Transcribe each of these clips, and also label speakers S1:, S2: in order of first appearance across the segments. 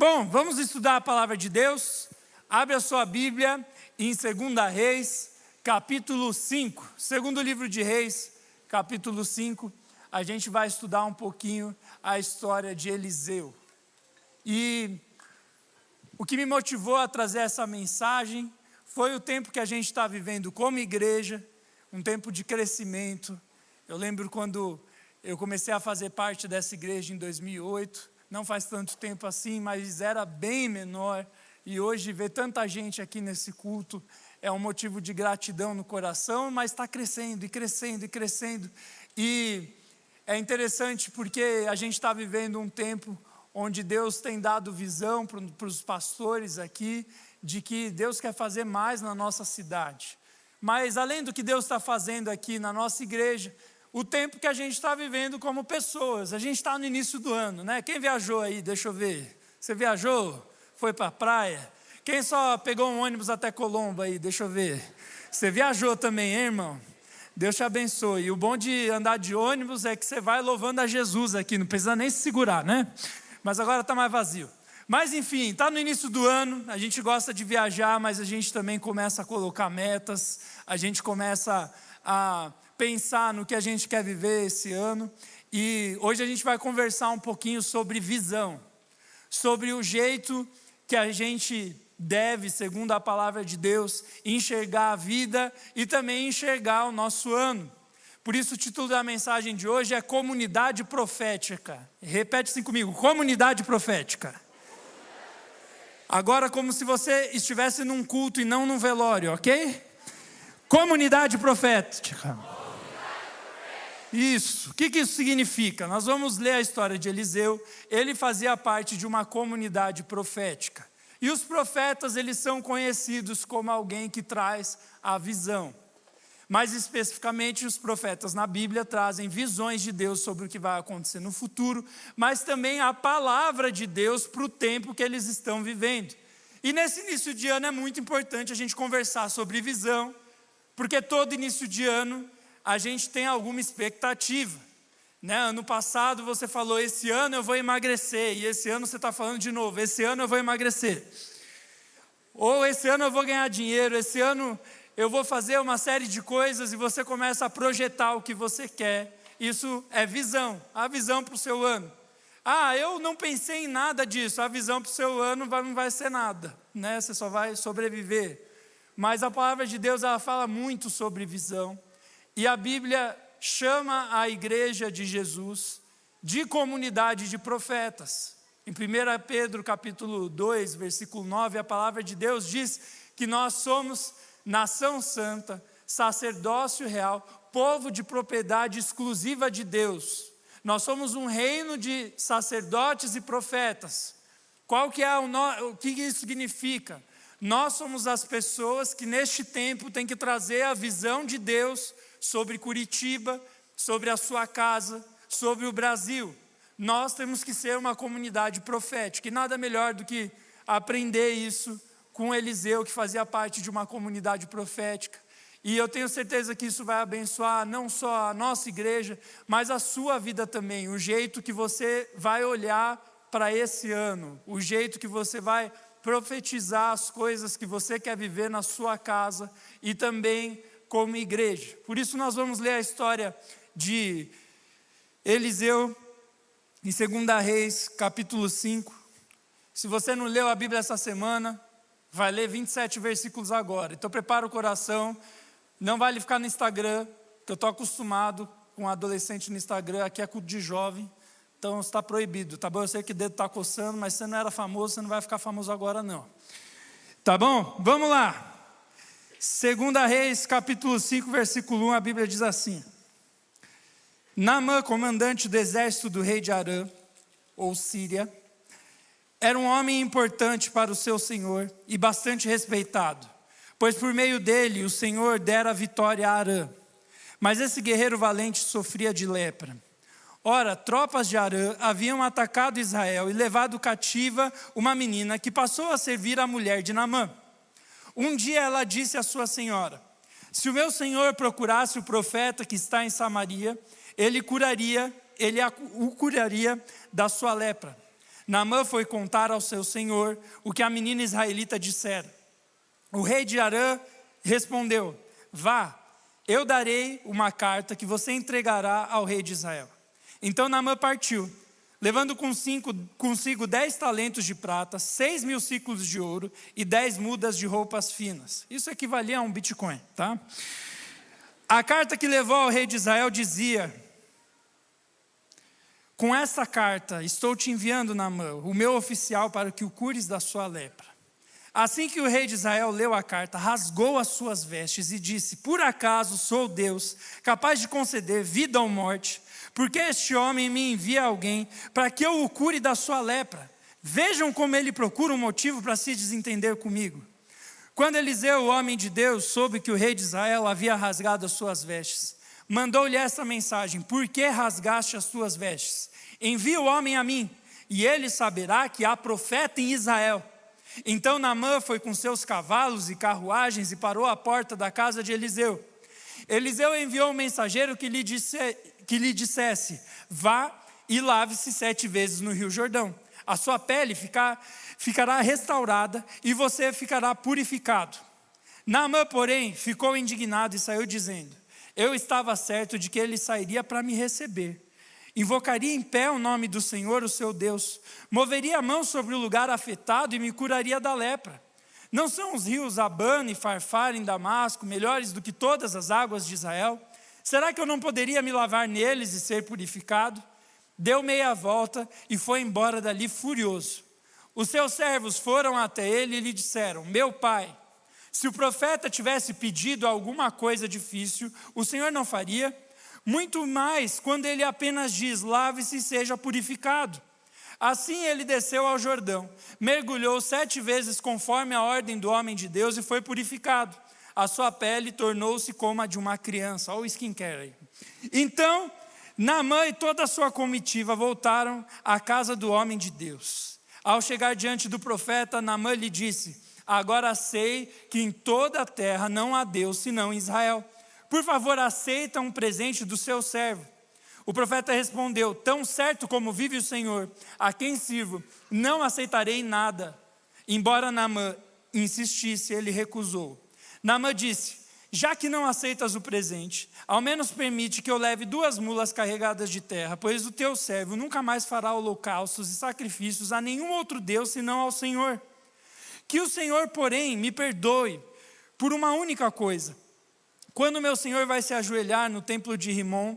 S1: Bom, vamos estudar a palavra de Deus. Abre a sua Bíblia em 2 Reis, capítulo 5. Segundo livro de Reis, capítulo 5. A gente vai estudar um pouquinho a história de Eliseu. E o que me motivou a trazer essa mensagem foi o tempo que a gente está vivendo como igreja, um tempo de crescimento. Eu lembro quando eu comecei a fazer parte dessa igreja em 2008, não faz tanto tempo assim, mas era bem menor, e hoje ver tanta gente aqui nesse culto é um motivo de gratidão no coração, mas está crescendo, e crescendo, e crescendo, e é interessante porque a gente está vivendo um tempo onde Deus tem dado visão para os pastores aqui, de que Deus quer fazer mais na nossa cidade, mas além do que Deus está fazendo aqui na nossa igreja, o tempo que a gente está vivendo como pessoas. A gente está no início do ano, né? Quem viajou aí? Deixa eu ver. Você viajou? Foi para a praia? Quem só pegou um ônibus até Colombo aí? Deixa eu ver. Você viajou também, hein, irmão? Deus te abençoe. E o bom de andar de ônibus é que você vai louvando a Jesus aqui, não precisa nem se segurar, né? Mas agora está mais vazio. Mas enfim, está no início do ano, a gente gosta de viajar, mas a gente também começa a colocar metas, a gente começa a pensar no que a gente quer viver esse ano, e hoje a gente vai conversar um pouquinho sobre visão, sobre o jeito que a gente deve, segundo a palavra de Deus, enxergar a vida e também enxergar o nosso ano. Por isso o título da mensagem de hoje é Comunidade Profética. Repete assim comigo, Comunidade Profética. Agora como se você estivesse num culto e não num velório, ok? Comunidade Profética. Isso, o que isso significa? Nós vamos ler a história de Eliseu. Ele fazia parte de uma comunidade profética. E os profetas, eles são conhecidos como alguém que traz a visão. Mais especificamente, os profetas na Bíblia trazem visões de Deus sobre o que vai acontecer no futuro, mas também a palavra de Deus para o tempo que eles estão vivendo. E nesse início de ano é muito importante a gente conversar sobre visão, porque todo início de ano a gente tem alguma expectativa, né? Ano passado você falou, esse ano eu vou emagrecer, e esse ano você está falando de novo, esse ano eu vou emagrecer, ou esse ano eu vou ganhar dinheiro, esse ano eu vou fazer uma série de coisas, e você começa a projetar o que você quer. Isso é visão, a visão para o seu ano. Eu não pensei em nada disso, a visão para o seu ano não vai ser nada, né? Você só vai sobreviver. Mas a palavra de Deus, ela fala muito sobre visão. E a Bíblia chama a igreja de Jesus de comunidade de profetas. Em 1 Pedro capítulo 2, versículo 9, a palavra de Deus diz que nós somos nação santa, sacerdócio real, povo de propriedade exclusiva de Deus. Nós somos um reino de sacerdotes e profetas. O que isso significa? Nós somos as pessoas que neste tempo têm que trazer a visão de Deus sobre Curitiba, sobre a sua casa, sobre o Brasil. Nós temos que ser uma comunidade profética, e nada melhor do que aprender isso com Eliseu, que fazia parte de uma comunidade profética. E eu tenho certeza que isso vai abençoar não só a nossa igreja, mas a sua vida também, o jeito que você vai olhar para esse ano, o jeito que você vai profetizar as coisas que você quer viver na sua casa e também como igreja. Por isso nós vamos ler a história de Eliseu em 2 Reis, capítulo 5. Se você não leu a Bíblia essa semana, vai ler 27 versículos agora. Então prepara o coração, não vale ficar no Instagram, que eu estou acostumado com adolescente no Instagram, aqui é culto de jovem, então está proibido, tá bom? Eu sei que o dedo está coçando, mas você não era famoso, você não vai ficar famoso agora não. Tá bom? Vamos lá. 2 Reis, capítulo 5, versículo 1, a Bíblia diz assim: Naamã, comandante do exército do rei de Arã, ou Síria, era um homem importante para o seu senhor e bastante respeitado, pois por meio dele o Senhor dera vitória a Arã. Mas esse guerreiro valente sofria de lepra. Ora, tropas de Arã haviam atacado Israel e levado cativa uma menina que passou a servir a mulher de Naamã. Um dia ela disse à sua senhora: se o meu senhor procurasse o profeta que está em Samaria, ele o curaria da sua lepra. Naamã foi contar ao seu senhor o que a menina israelita dissera. O rei de Arã respondeu: vá, eu darei uma carta que você entregará ao rei de Israel. Então Naamã partiu, levando consigo 10 talentos de prata, 6.000 ciclos de ouro e 10 mudas de roupas finas. Isso equivalia a um Bitcoin, tá? A carta que levou ao rei de Israel dizia: com essa carta estou te enviando, Naamã, o meu oficial, para que o cures da sua lepra. Assim que o rei de Israel leu a carta, rasgou as suas vestes e disse: por acaso sou Deus, capaz de conceder vida ou morte? Porque este homem me envia alguém para que eu o cure da sua lepra. Vejam como ele procura um motivo para se desentender comigo. Quando Eliseu, o homem de Deus, soube que o rei de Israel havia rasgado as suas vestes, mandou-lhe essa mensagem: por que rasgaste as tuas vestes? Envia o homem a mim, e ele saberá que há profeta em Israel. Então Naamã foi com seus cavalos e carruagens e parou à porta da casa de Eliseu. Eliseu enviou um mensageiro que lhe dissesse: vá e lave-se 7 vezes no rio Jordão. A sua pele ficará restaurada e você ficará purificado. Naamã, porém, ficou indignado e saiu dizendo: eu estava certo de que ele sairia para me receber. Invocaria em pé o nome do Senhor, o seu Deus, moveria a mão sobre o lugar afetado e me curaria da lepra. Não são os rios Abana e Farfar em Damasco melhores do que todas as águas de Israel? Será que eu não poderia me lavar neles e ser purificado? Deu meia volta e foi embora dali furioso. Os seus servos foram até ele e lhe disseram: meu pai, se o profeta tivesse pedido alguma coisa difícil, o Senhor não faria? Muito mais quando ele apenas diz: lave-se e seja purificado. Assim ele desceu ao Jordão, mergulhou 7 vezes conforme a ordem do homem de Deus e foi purificado. A sua pele tornou-se como a de uma criança. Olha o skincare aí. Então Naamã e toda a sua comitiva voltaram à casa do homem de Deus. Ao chegar diante do profeta, Naamã lhe disse: agora sei que em toda a terra não há Deus senão em Israel. Por favor, aceita um presente do seu servo. O profeta respondeu: tão certo como vive o Senhor, a quem sirvo, não aceitarei nada. Embora Naamã insistisse, ele recusou. Naamã disse: já que não aceitas o presente, ao menos permite que eu leve 2 mulas carregadas de terra, pois o teu servo nunca mais fará holocaustos e sacrifícios a nenhum outro Deus senão ao Senhor. Que o Senhor, porém, me perdoe por uma única coisa. Quando meu senhor vai se ajoelhar no templo de Rimon,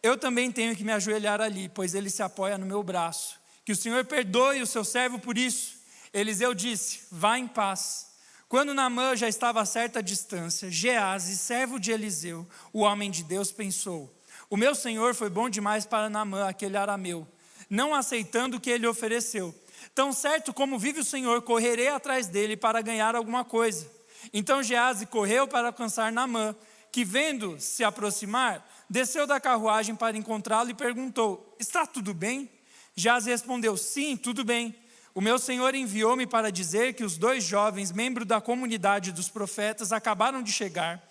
S1: eu também tenho que me ajoelhar ali, pois ele se apoia no meu braço. Que o Senhor perdoe o seu servo por isso. Eliseu disse: vá em paz. Quando Naamã já estava a certa distância, Geazi, servo de Eliseu, o homem de Deus, pensou: o meu senhor foi bom demais para Naamã, aquele arameu, não aceitando o que ele ofereceu. Tão certo como vive o Senhor, correrei atrás dele para ganhar alguma coisa. Então Geazi correu para alcançar Naamã, que vendo se aproximar, desceu da carruagem para encontrá-lo e perguntou: está tudo bem? Geazi respondeu: sim, tudo bem. O meu senhor enviou-me para dizer que os 2 jovens, membros da comunidade dos profetas, acabaram de chegar,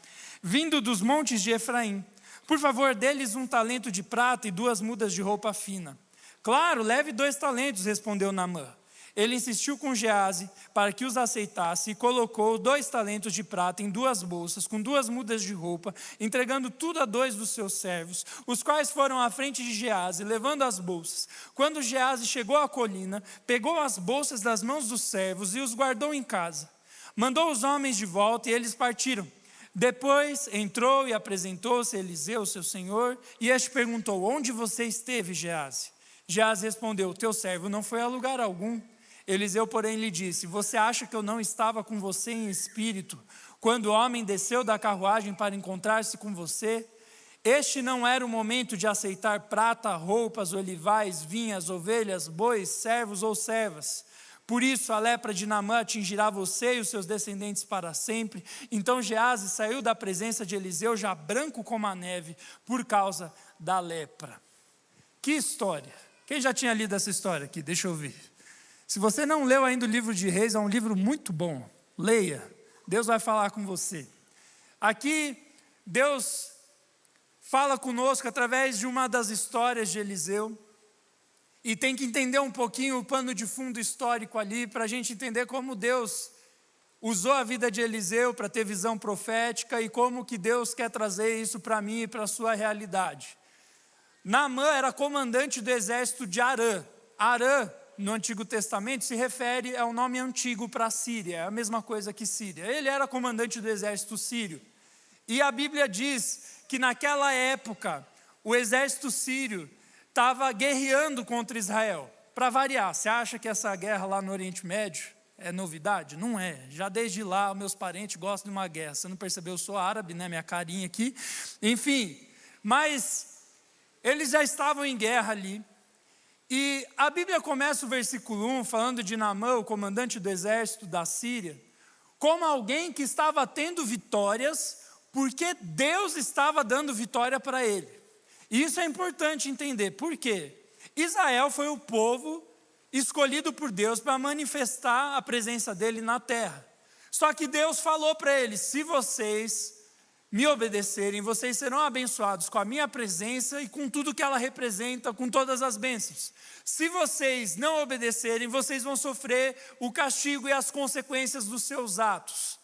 S1: vindo dos montes de Efraim. Por favor, dê-lhes 1 talento de prata e 2 mudas de roupa fina. Claro, leve 2 talentos, respondeu Naamã. Ele insistiu com Geazi para que os aceitasse e colocou 2 talentos de prata em 2 bolsas, com 2 mudas de roupa, entregando tudo a 2 dos seus servos, os quais foram à frente de Geazi, levando as bolsas. Quando Geazi chegou à colina, pegou as bolsas das mãos dos servos e os guardou em casa. Mandou os homens de volta e eles partiram. Depois entrou e apresentou-se a Eliseu, seu senhor, e este perguntou: onde você esteve, Geazi? Geazi respondeu: teu servo não foi a lugar algum. Eliseu, porém, lhe disse: você acha que eu não estava com você em espírito, quando o homem desceu da carruagem para encontrar-se com você? Este não era o momento de aceitar prata, roupas, olivais, vinhas, ovelhas, bois, servos ou servas. Por isso a lepra de Naamã atingirá você e os seus descendentes para sempre. Então Geazi saiu da presença de Eliseu já branco como a neve, por causa da lepra. Que história! Quem já tinha lido essa história aqui? Deixa eu ver. Se você não leu ainda o livro de Reis, é um livro muito bom. Leia, Deus vai falar com você. Aqui, Deus fala conosco através de uma das histórias de Eliseu. E tem que entender um pouquinho o pano de fundo histórico ali, para a gente entender como Deus usou a vida de Eliseu para ter visão profética e como que Deus quer trazer isso para mim e para a sua realidade. Naamã era comandante do exército de Arã. Arã, no Antigo Testamento, se refere ao nome antigo para a Síria, é a mesma coisa que Síria. Ele era comandante do exército sírio. E a Bíblia diz que naquela época, o exército sírio estava guerreando contra Israel. Para variar, você acha que essa guerra lá no Oriente Médio é novidade? Não é. Já desde lá, meus parentes gostam de uma guerra. Você não percebeu, eu sou árabe, né? Minha carinha aqui. Enfim, mas eles já estavam em guerra ali. E a Bíblia começa o versículo 1, falando de Naamã, o comandante do exército da Síria, como alguém que estava tendo vitórias, porque Deus estava dando vitória para ele. E isso é importante entender. Por quê? Israel foi o povo escolhido por Deus para manifestar a presença dele na terra. Só que Deus falou para eles: se vocês me obedecerem, vocês serão abençoados com a minha presença e com tudo que ela representa, com todas as bênçãos. Se vocês não obedecerem, vocês vão sofrer o castigo e as consequências dos seus atos.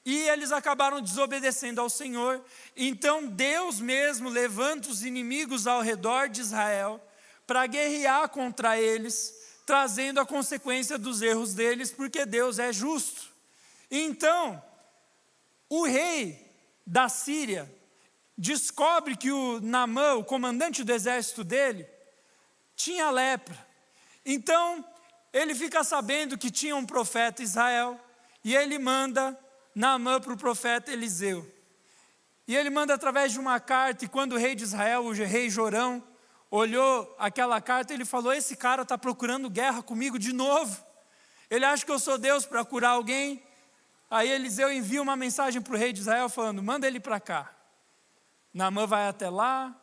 S1: E eles acabaram desobedecendo ao Senhor. Então Deus mesmo levanta os inimigos ao redor de Israel para guerrear contra eles, trazendo a consequência dos erros deles, porque Deus é justo. Então, o rei da Síria descobre que o Naamã, o comandante do exército dele, tinha lepra. Então, ele fica sabendo que tinha um profeta em Israel, e ele manda Naamã para o profeta Eliseu. E ele manda através de uma carta, e quando o rei de Israel, o rei Jorão, olhou aquela carta, ele falou: esse cara está procurando guerra comigo de novo. Ele acha que eu sou Deus para curar alguém. Aí Eliseu envia uma mensagem para o rei de Israel falando: manda ele para cá. Naamã vai até lá,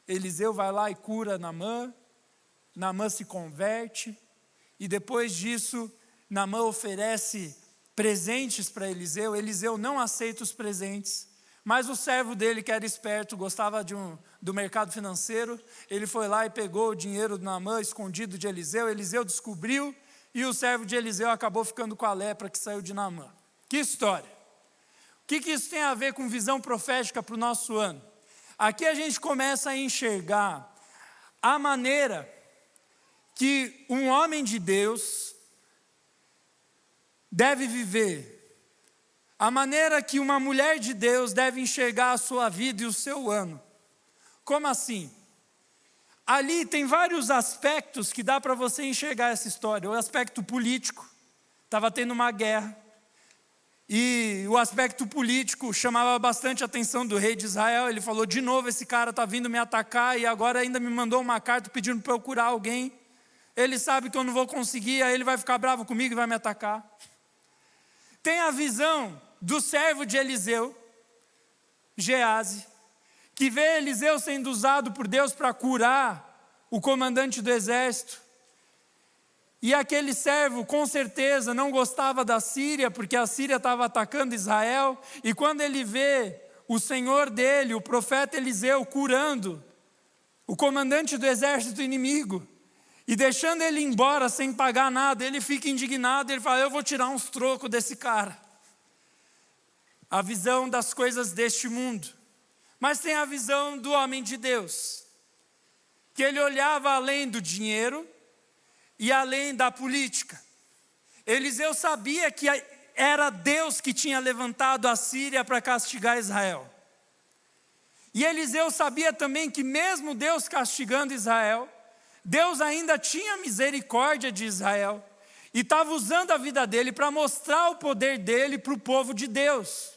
S1: Eliseu vai lá e cura Naamã. Naamã se converte, e depois disso, Naamã oferece presentes para Eliseu. Eliseu não aceita os presentes, mas o servo dele, que era esperto, gostava do mercado financeiro, ele foi lá e pegou o dinheiro do Naamã escondido de Eliseu. Eliseu descobriu, e o servo de Eliseu acabou ficando com a lepra que saiu de Naamã. Que história! O que isso tem a ver com visão profética para o nosso ano? Aqui a gente começa a enxergar a maneira que um homem de Deus deve viver, a maneira que uma mulher de Deus deve enxergar a sua vida e o seu ano. Como assim? Ali tem vários aspectos que dá para você enxergar essa história. O aspecto político, estava tendo uma guerra, e o aspecto político chamava bastante a atenção do rei de Israel. Ele falou: de novo esse cara está vindo me atacar, e agora ainda me mandou uma carta pedindo para eu curar alguém. Ele sabe que eu não vou conseguir, aí ele vai ficar bravo comigo e vai me atacar. Tem a visão do servo de Eliseu, Geazi, que vê Eliseu sendo usado por Deus para curar o comandante do exército. E aquele servo, com certeza, não gostava da Síria, porque a Síria estava atacando Israel. E quando ele vê o senhor dele, o profeta Eliseu, curando o comandante do exército inimigo, e deixando ele embora sem pagar nada, ele fica indignado, ele fala: eu vou tirar uns trocos desse cara. A visão das coisas deste mundo. Mas tem a visão do homem de Deus, que ele olhava além do dinheiro e além da política. Eliseu sabia que era Deus que tinha levantado a Síria para castigar Israel. E Eliseu sabia também que mesmo Deus castigando Israel, Deus ainda tinha misericórdia de Israel e estava usando a vida dele para mostrar o poder dele para o povo de Deus.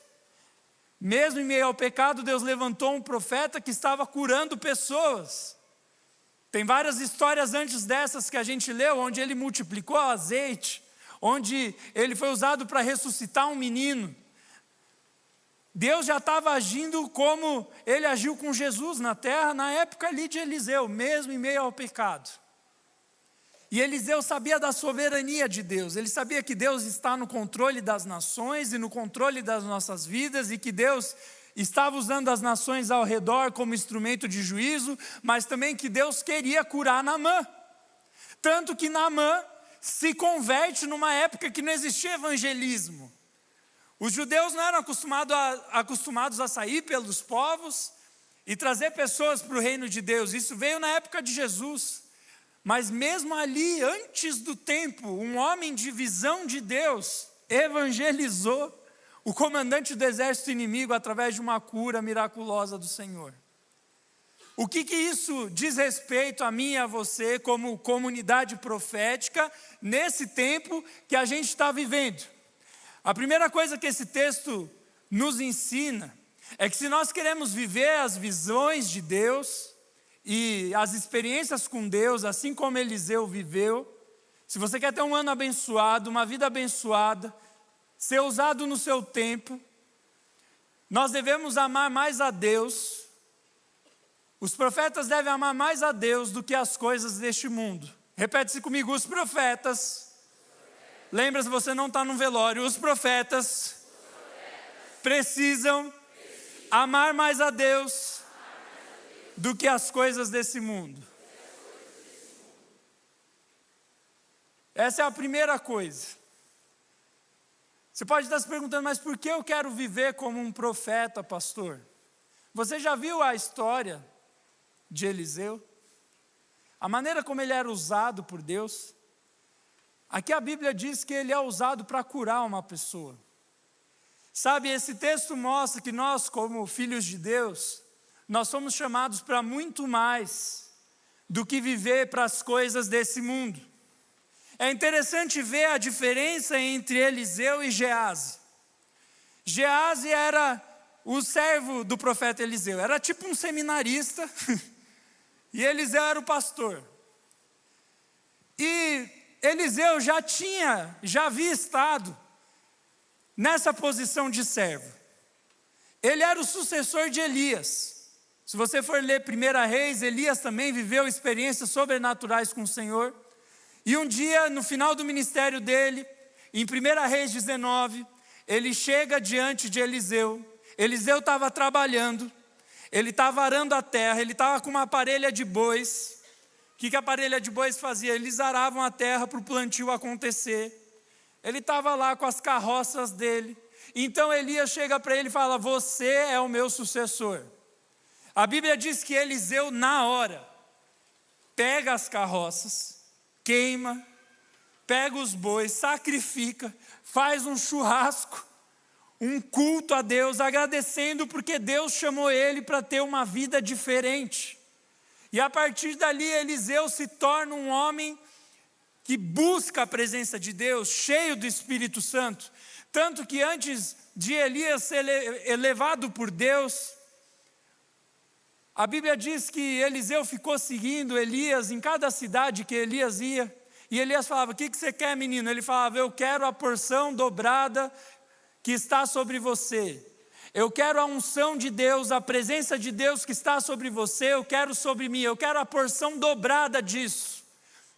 S1: Mesmo em meio ao pecado, Deus levantou um profeta que estava curando pessoas. Tem várias histórias antes dessas que a gente leu, onde ele multiplicou o azeite, onde ele foi usado para ressuscitar um menino. Deus já estava agindo como ele agiu com Jesus na terra, na época ali de Eliseu, mesmo em meio ao pecado. E Eliseu sabia da soberania de Deus, ele sabia que Deus está no controle das nações e no controle das nossas vidas, e que Deus estava usando as nações ao redor como instrumento de juízo, mas também que Deus queria curar Naamã. Tanto que Naamã se converte numa época que não existia evangelismo. Os judeus não eram acostumados a sair pelos povos e trazer pessoas para o reino de Deus. Isso veio na época de Jesus. Mas mesmo ali, antes do tempo, um homem de visão de Deus evangelizou o comandante do exército inimigo através de uma cura miraculosa do Senhor. O que isso diz respeito a mim e a você como comunidade profética nesse tempo que a gente está vivendo? A primeira coisa que esse texto nos ensina é que se nós queremos viver as visões de Deus e as experiências com Deus, assim como Eliseu viveu, se você quer ter um ano abençoado, uma vida abençoada, ser usado no seu tempo, nós devemos amar mais a Deus. Os profetas devem amar mais a Deus do que as coisas deste mundo. Repete-se comigo, os profetas. Lembra, se você não está no velório, os profetas precisam amar mais a Deus do que as coisas desse mundo. Essa é a primeira coisa. Você pode estar se perguntando, mas por que eu quero viver como um profeta, pastor? Você já viu a história de Eliseu? A maneira como ele era usado por Deus? Aqui a Bíblia diz que ele é usado para curar uma pessoa. Sabe, esse texto mostra que nós, como filhos de Deus, nós somos chamados para muito mais do que viver para as coisas desse mundo. É interessante ver a diferença entre Eliseu e Geazi. Geazi era o servo do profeta Eliseu, era tipo um seminarista, e Eliseu era o pastor. E Eliseu já havia estado nessa posição de servo. Ele era o sucessor de Elias. Se você for ler 1 Reis, Elias também viveu experiências sobrenaturais com o Senhor. E um dia, no final do ministério dele, em 1 Reis 19, ele chega diante de Eliseu. Eliseu estava trabalhando, ele estava arando a terra, ele estava com uma parelha de bois. O que a parelha de bois fazia? Eles aravam a terra para o plantio acontecer. Ele estava lá com as carroças dele. Então Elias chega para ele e fala, você é o meu sucessor. A Bíblia diz que Eliseu, na hora, pega as carroças, queima, pega os bois, sacrifica, faz um churrasco, um culto a Deus, agradecendo porque Deus chamou ele para ter uma vida diferente. E a partir dali Eliseu se torna um homem que busca a presença de Deus, cheio do Espírito Santo. Tanto que antes de Elias ser elevado por Deus, a Bíblia diz que Eliseu ficou seguindo Elias em cada cidade que Elias ia. E Elias falava, o que você quer, menino? Ele falava, eu quero a porção dobrada que está sobre você. Eu quero a unção de Deus, a presença de Deus que está sobre você, eu quero sobre mim, eu quero a porção dobrada disso.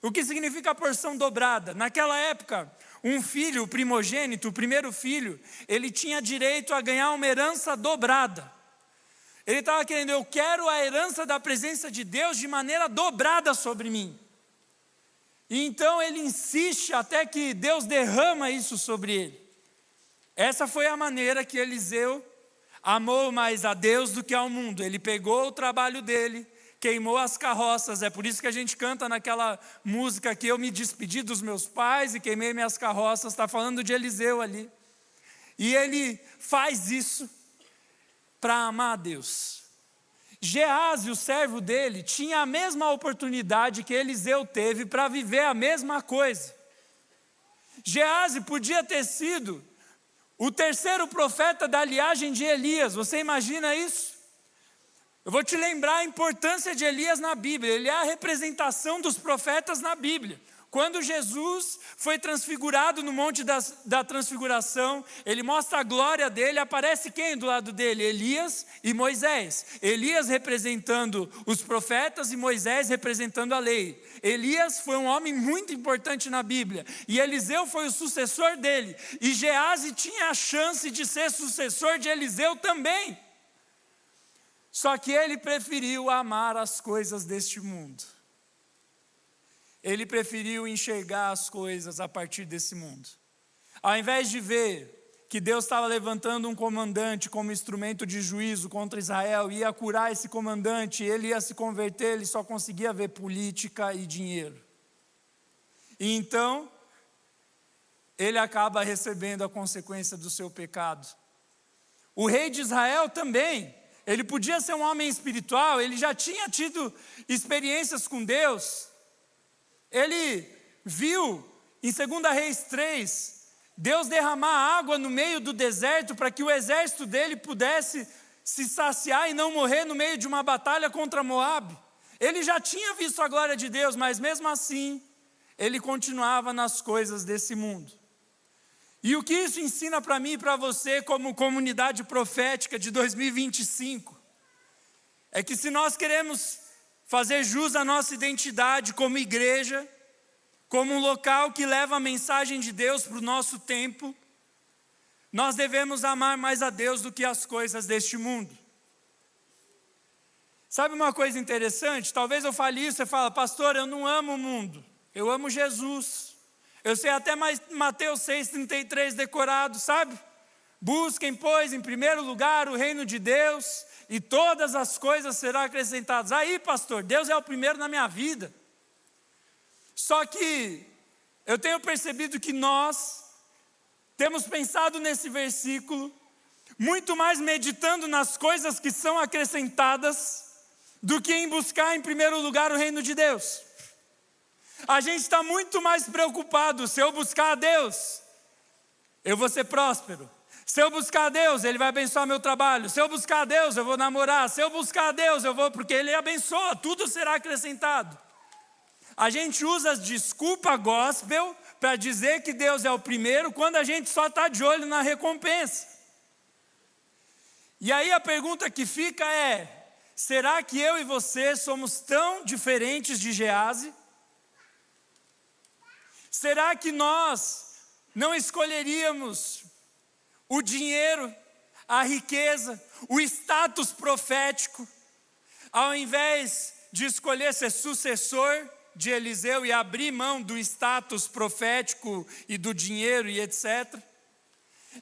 S1: O que significa a porção dobrada? Naquela época, um filho, o primogênito, o primeiro filho, ele tinha direito a ganhar uma herança dobrada. Ele estava querendo, eu quero a herança da presença de Deus de maneira dobrada sobre mim. E então ele insiste até que Deus derrama isso sobre ele. Essa foi a maneira que Eliseu amou mais a Deus do que ao mundo. Ele pegou o trabalho dele, queimou as carroças. É por isso que a gente canta naquela música que eu me despedi dos meus pais e queimei minhas carroças. Está falando de Eliseu ali. E ele faz isso para amar a Deus. Geazi, o servo dele, tinha a mesma oportunidade que Eliseu teve para viver a mesma coisa. Geazi podia ter sido o terceiro profeta da linhagem de Elias. Você imagina isso? Eu vou te lembrar a importância de Elias na Bíblia. Ele é a representação dos profetas na Bíblia. Quando Jesus foi transfigurado no Monte da Transfiguração, ele mostra a glória dele, aparece quem do lado dele? Elias e Moisés. Elias representando os profetas e Moisés representando a lei. Elias foi um homem muito importante na Bíblia, e Eliseu foi o sucessor dele. E Geazi tinha a chance de ser sucessor de Eliseu também. Só que ele preferiu amar as coisas deste mundo. ele preferiu enxergar as coisas a partir desse mundo. Ao invés de ver que Deus estava levantando um comandante como instrumento de juízo contra Israel, ia curar esse comandante, ele ia se converter, ele só conseguia ver política e dinheiro. E então, ele acaba recebendo a consequência do seu pecado. O rei de Israel também, ele podia ser um homem espiritual, ele já tinha tido experiências com Deus. Ele viu em 2 Reis 3, Deus derramar água no meio do deserto para que o exército dele pudesse se saciar e não morrer no meio de uma batalha contra Moabe. Ele já tinha visto a glória de Deus, mas mesmo assim, ele continuava nas coisas desse mundo. E o que isso ensina para mim e para você como comunidade profética de 2025? É que se nós queremos fazer jus à nossa identidade como igreja, como um local que leva a mensagem de Deus para o nosso tempo, nós devemos amar mais a Deus do que as coisas deste mundo. Sabe uma coisa interessante? Talvez eu fale isso, você fala, pastor, eu não amo o mundo, eu amo Jesus. Eu sei até mais Mateus 6,33 decorado, sabe? Busquem, pois, em primeiro lugar o reino de Deus e todas as coisas serão acrescentadas. Aí, pastor, Deus é o primeiro na minha vida. Só que eu tenho percebido que nós temos pensado nesse versículo muito mais meditando nas coisas que são acrescentadas do que em buscar em primeiro lugar o reino de Deus. A gente está muito mais preocupado, se eu buscar a Deus, eu vou ser próspero. Se eu buscar a Deus, Ele vai abençoar meu trabalho. Se eu buscar a Deus, eu vou namorar. Se eu buscar a Deus, eu vou, porque Ele abençoa, tudo será acrescentado. A gente usa as desculpa gospel para dizer que Deus é o primeiro, quando a gente só está de olho na recompensa. E aí a pergunta que fica é, será que eu e você somos tão diferentes de Gease? Será que nós não escolheríamos o dinheiro, a riqueza, o status profético, ao invés de escolher ser sucessor de Eliseu e abrir mão do status profético e do dinheiro e etc.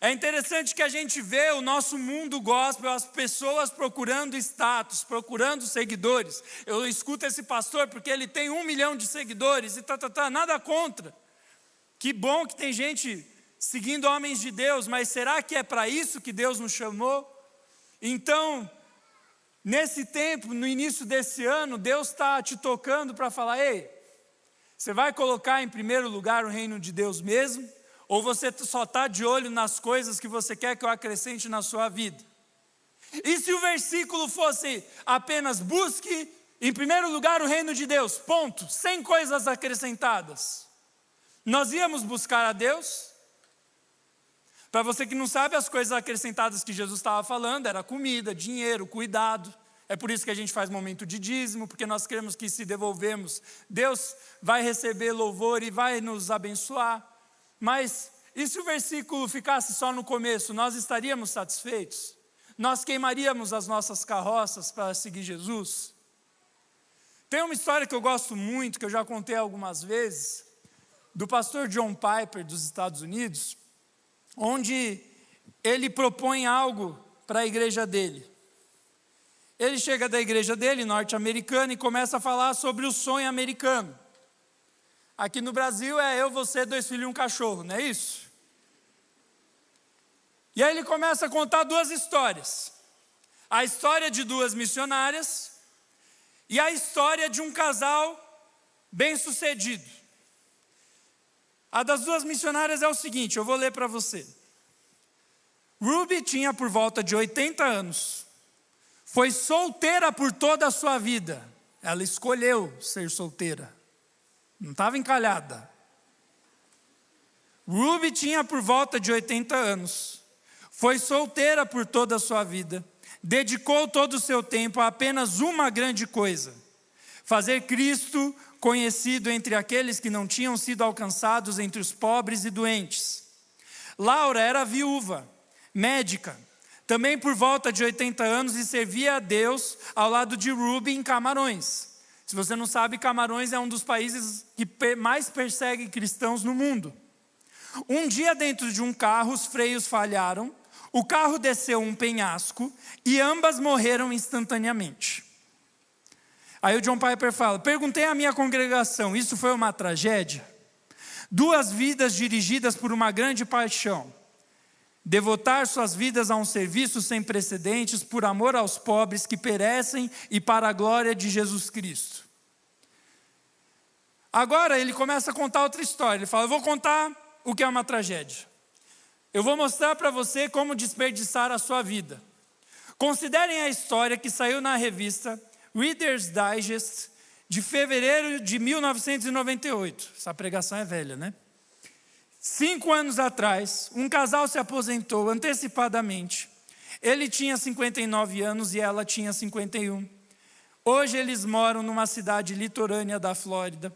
S1: É interessante que a gente vê o nosso mundo gospel, as pessoas procurando status, procurando seguidores. Eu escuto esse pastor porque ele tem 1 milhão de seguidores e nada contra. Que bom que tem gente seguindo homens de Deus, mas será que é para isso que Deus nos chamou? Então, nesse tempo, no início desse ano, Deus está te tocando para falar, ei, você vai colocar em primeiro lugar o reino de Deus mesmo? Ou você só está de olho nas coisas que você quer que eu acrescente na sua vida? E se o versículo fosse apenas busque em primeiro lugar o reino de Deus, ponto, sem coisas acrescentadas? Nós íamos buscar a Deus? Para você que não sabe, as coisas acrescentadas que Jesus estava falando era comida, dinheiro, cuidado. É por isso que a gente faz momento de dízimo, porque nós cremos que se devolvermos, Deus vai receber louvor e vai nos abençoar. Mas e se o versículo ficasse só no começo, nós estaríamos satisfeitos? Nós queimaríamos as nossas carroças para seguir Jesus? Tem uma história que eu gosto muito, que eu já contei algumas vezes, do pastor John Piper dos Estados Unidos, onde ele propõe algo para a igreja dele. Ele chega da igreja dele, norte-americana, e começa a falar sobre o sonho americano. Aqui no Brasil é eu, você, 2 filhos e um cachorro, não é isso? E aí ele começa a contar 2 histórias. A história de 2 missionárias e a história de um casal bem-sucedido. A das 2 missionárias é o seguinte, eu vou ler para você. Ruby tinha por volta de 80 anos. Foi solteira por toda a sua vida. Ela escolheu ser solteira. Não estava encalhada. Ruby tinha por volta de 80 anos. Foi solteira por toda a sua vida. Dedicou todo o seu tempo a apenas uma grande coisa: fazer Cristo conhecido entre aqueles que não tinham sido alcançados entre os pobres e doentes. Laura era viúva, médica, também por volta de 80 anos, e servia a Deus ao lado de Ruby em Camarões. Se você não sabe, Camarões é um dos países que mais persegue cristãos no mundo. Um dia, dentro de um carro, os freios falharam, o carro desceu um penhasco e ambas morreram instantaneamente. Aí o John Piper fala: perguntei à minha congregação, isso foi uma tragédia? 2 vidas dirigidas por uma grande paixão. Devotar suas vidas a um serviço sem precedentes por amor aos pobres que perecem e para a glória de Jesus Cristo. Agora ele começa a contar outra história. Ele fala: eu vou contar o que é uma tragédia. Eu vou mostrar para você como desperdiçar a sua vida. Considerem a história que saiu na revista Reader's Digest de fevereiro de 1998. Essa pregação é velha, né? 5 anos atrás, um casal se aposentou antecipadamente. Ele tinha 59 anos e ela tinha 51. Hoje eles moram numa cidade litorânea da Flórida,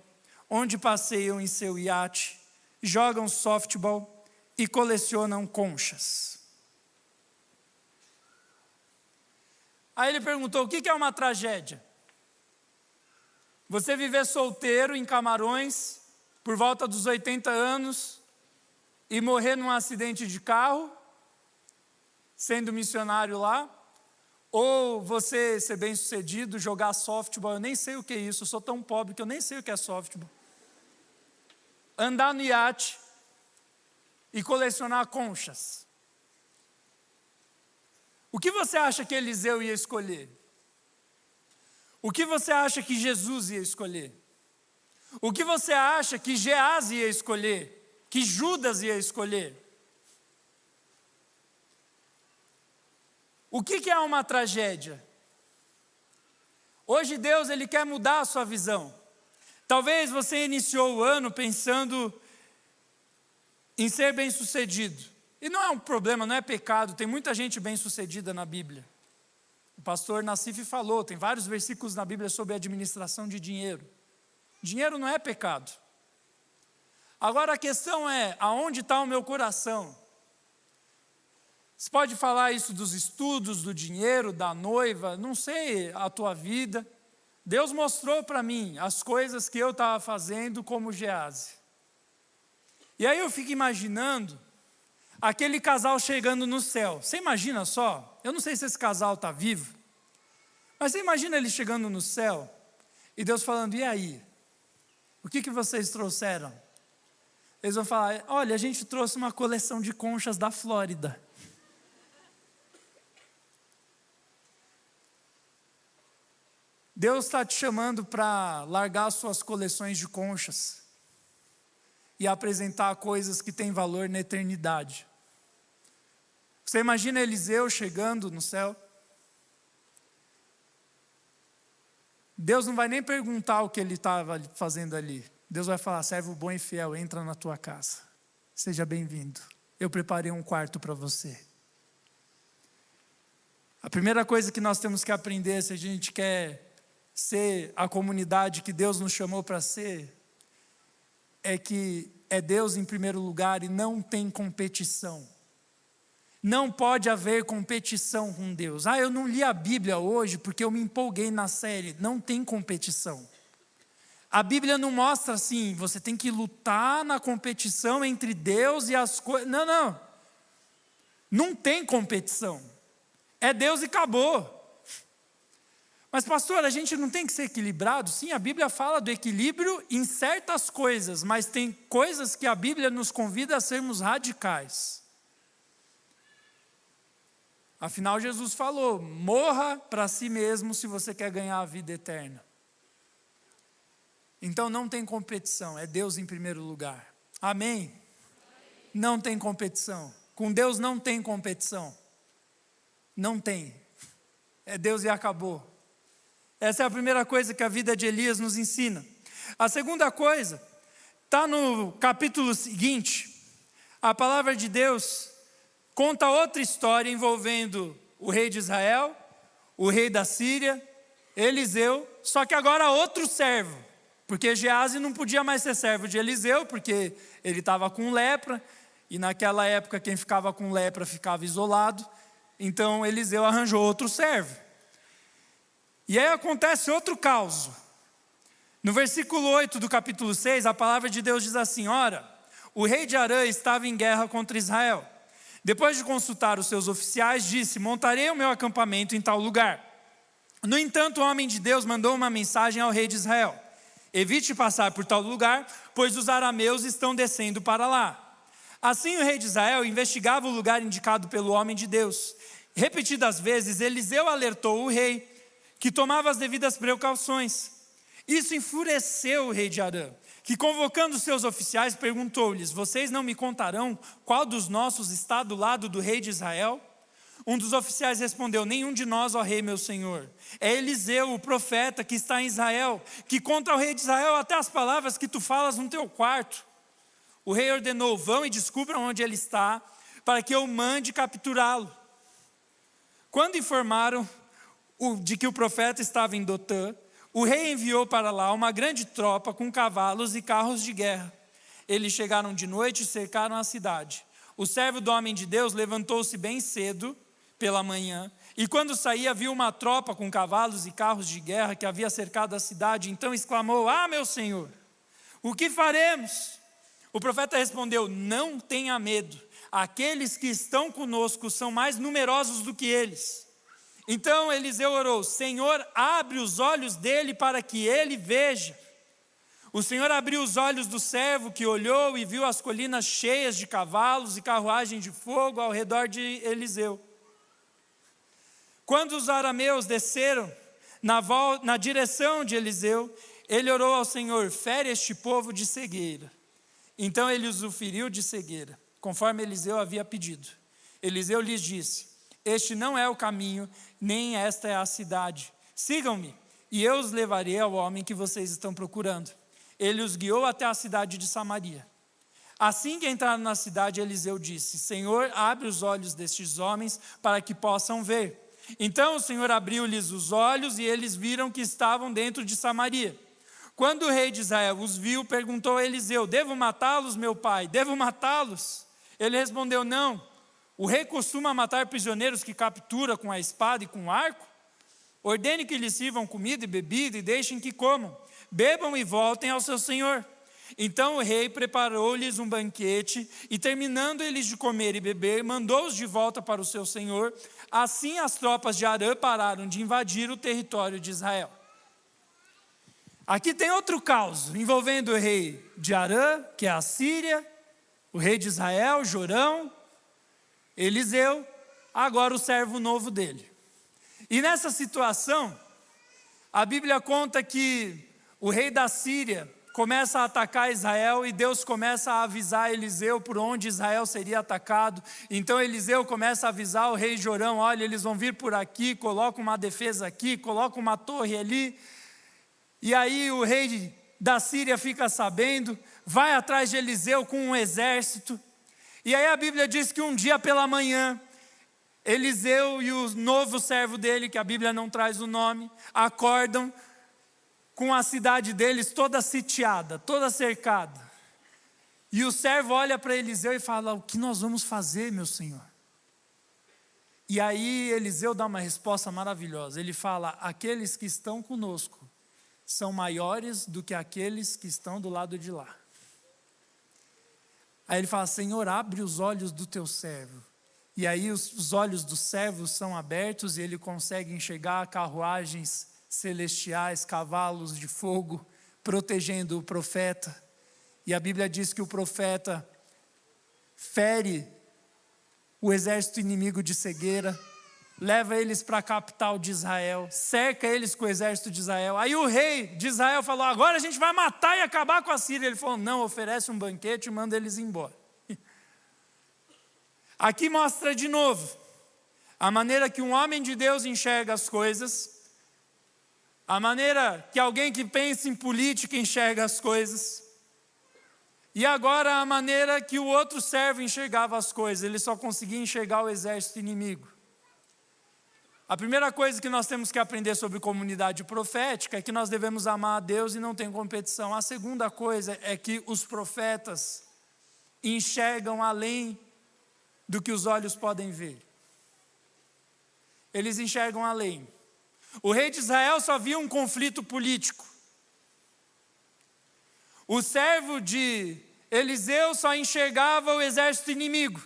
S1: onde passeiam em seu iate, jogam softball e colecionam conchas. Aí ele perguntou: o que é uma tragédia? Você viver solteiro em Camarões por volta dos 80 anos e morrer num acidente de carro, sendo missionário lá, ou você ser bem sucedido, jogar softball, eu nem sei o que é isso, eu sou tão pobre que eu nem sei o que é softball, andar no iate e colecionar conchas. O que você acha que Eliseu ia escolher? O que você acha que Jesus ia escolher? O que você acha que Geazi ia escolher? Que Judas ia escolher? O que é uma tragédia? Hoje Deus ele quer mudar a sua visão. Talvez você iniciou o ano pensando em ser bem-sucedido. E não é um problema, não é pecado, tem muita gente bem-sucedida na Bíblia. O pastor Nassif falou, tem vários versículos na Bíblia sobre a administração de dinheiro. Dinheiro não é pecado. Agora a questão é, aonde está o meu coração? Você pode falar isso dos estudos, do dinheiro, da noiva, não sei a tua vida. Deus mostrou para mim as coisas que eu estava fazendo como Geazi. E aí eu fico imaginando aquele casal chegando no céu. Você imagina só? Eu não sei se esse casal está vivo, mas você imagina ele chegando no céu e Deus falando: e aí? O que vocês trouxeram? Eles vão falar: olha, a gente trouxe uma coleção de conchas da Flórida. Deus está te chamando para largar suas coleções de conchas e apresentar coisas que têm valor na eternidade. Você imagina Eliseu chegando no céu? Deus não vai nem perguntar o que ele estava fazendo ali. Deus vai falar: servo bom e fiel, entra na tua casa. Seja bem-vindo. Eu preparei um quarto para você. A primeira coisa que nós temos que aprender, se a gente quer ser a comunidade que Deus nos chamou para ser, é que é Deus em primeiro lugar e não tem competição. Não pode haver competição com Deus. Eu não li a Bíblia hoje porque eu me empolguei na série. Não tem competição. A Bíblia não mostra assim, você tem que lutar na competição entre Deus e as coisas. Não. Não tem competição. É Deus e acabou. Mas pastor, a gente não tem que ser equilibrado? Sim, a Bíblia fala do equilíbrio em certas coisas, mas tem coisas que a Bíblia nos convida a sermos radicais. Afinal, Jesus falou: morra para si mesmo se você quer ganhar a vida eterna. Então não tem competição, é Deus em primeiro lugar. Amém? Não tem competição. Com Deus não tem competição. Não tem. É Deus e acabou. Essa é a primeira coisa que a vida de Elias nos ensina. A segunda coisa, está no capítulo seguinte. A palavra de Deus conta outra história envolvendo o rei de Israel, o rei da Síria, Eliseu, só que agora outro servo, porque Geazi não podia mais ser servo de Eliseu, porque ele estava com lepra, e naquela época quem ficava com lepra ficava isolado, então Eliseu arranjou outro servo. E aí acontece outro caos. No versículo 8 do capítulo 6, a palavra de Deus diz assim: ora, o rei de Arã estava em guerra contra Israel. Depois de consultar os seus oficiais, disse: montarei o meu acampamento em tal lugar. No entanto, o homem de Deus mandou uma mensagem ao rei de Israel: evite passar por tal lugar, pois os arameus estão descendo para lá. Assim o rei de Israel investigava o lugar indicado pelo homem de Deus. Repetidas vezes, Eliseu alertou o rei, que tomava as devidas precauções. Isso enfureceu o rei de Arã, que, convocando seus oficiais, perguntou-lhes: vocês não me contarão qual dos nossos está do lado do rei de Israel? Um dos oficiais respondeu: nenhum de nós, ó rei, meu senhor. É Eliseu, o profeta, que está em Israel, que conta ao rei de Israel até as palavras que tu falas no teu quarto. O rei ordenou: vão e descubram onde ele está, para que eu mande capturá-lo. Quando informaram de que o profeta estava em Dotã, o rei enviou para lá uma grande tropa com cavalos e carros de guerra. Eles chegaram de noite e cercaram a cidade. O servo do homem de Deus levantou-se bem cedo pela manhã, e quando saía viu uma tropa com cavalos e carros de guerra que havia cercado a cidade. Então exclamou: ah, meu senhor, o que faremos? O profeta respondeu: não tenha medo, aqueles que estão conosco são mais numerosos do que eles. Então Eliseu orou: Senhor, abre os olhos dele para que ele veja. O Senhor abriu os olhos do servo, que olhou e viu as colinas cheias de cavalos e carruagem de fogo ao redor de Eliseu. Quando os arameus desceram na direção de Eliseu, ele orou ao Senhor: fere este povo de cegueira. Então ele os feriu de cegueira, conforme Eliseu havia pedido. Eliseu lhes disse: este não é o caminho, nem esta é a cidade. Sigam-me, e eu os levarei ao homem que vocês estão procurando. Ele os guiou até a cidade de Samaria. Assim que entraram na cidade, Eliseu disse: Senhor, abre os olhos destes homens para que possam ver. Então o Senhor abriu-lhes os olhos e eles viram que estavam dentro de Samaria. Quando o rei de Israel os viu, perguntou a Eliseu: devo matá-los, meu pai? Devo matá-los? Ele respondeu: não. O rei costuma matar prisioneiros que captura com a espada e com o arco? Ordene que lhes sirvam comida e bebida e deixem que comam. Bebam e voltem ao seu senhor. Então o rei preparou-lhes um banquete e, terminando eles de comer e beber, mandou-os de volta para o seu senhor. Assim as tropas de Arã pararam de invadir o território de Israel. Aqui tem outro caos envolvendo o rei de Arã, que é a Síria, o rei de Israel, Jorão, Eliseu, agora o servo novo dele. E nessa situação, a Bíblia conta que o rei da Síria começa a atacar Israel e Deus começa a avisar Eliseu por onde Israel seria atacado. Então Eliseu começa a avisar o rei Jorão: olha, eles vão vir por aqui, coloca uma defesa aqui, coloca uma torre ali. E aí o rei da Síria fica sabendo, vai atrás de Eliseu com um exército. E aí a Bíblia diz que um dia pela manhã, Eliseu e o novo servo dele, que a Bíblia não traz o nome, acordam com a cidade deles toda sitiada, toda cercada. E o servo olha para Eliseu e fala: o que nós vamos fazer, meu senhor? E aí Eliseu dá uma resposta maravilhosa. Ele fala: aqueles que estão conosco são maiores do que aqueles que estão do lado de lá. Aí ele fala: Senhor, abre os olhos do teu servo. E aí os olhos do servo são abertos e ele consegue enxergar carruagens celestiais, cavalos de fogo, protegendo o profeta. E a Bíblia diz que o profeta fere o exército inimigo de cegueira, leva eles para a capital de Israel, cerca eles com o exército de Israel. Aí o rei de Israel falou: agora a gente vai matar e acabar com a Síria. Ele falou: não, oferece um banquete e manda eles embora. Aqui mostra de novo a maneira que um homem de Deus enxerga as coisas, a maneira que alguém que pensa em política enxerga as coisas, e agora a maneira que o outro servo enxergava as coisas. Ele só conseguia enxergar o exército inimigo. A primeira coisa que nós temos que aprender sobre comunidade profética é que nós devemos amar a Deus e não tem competição. A segunda coisa é que os profetas enxergam além do que os olhos podem ver. Eles enxergam além. O rei de Israel só via um conflito político. O servo de Eliseu só enxergava o exército inimigo.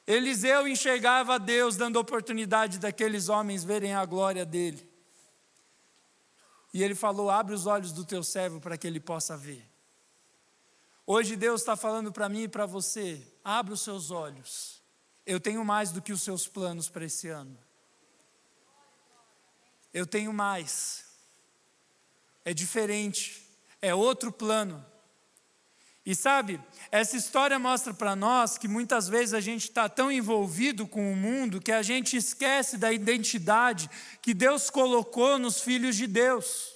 S1: Eliseu enxergava Deus dando oportunidade daqueles homens verem a glória dele. E ele falou: abre os olhos do teu servo para que ele possa ver. Hoje Deus está falando para mim e para você: abre os seus olhos. Eu tenho mais do que os seus planos para esse ano. Eu tenho mais. É diferente. É outro plano. E sabe, essa história mostra para nós que muitas vezes a gente está tão envolvido com o mundo que a gente esquece da identidade que Deus colocou nos filhos de Deus.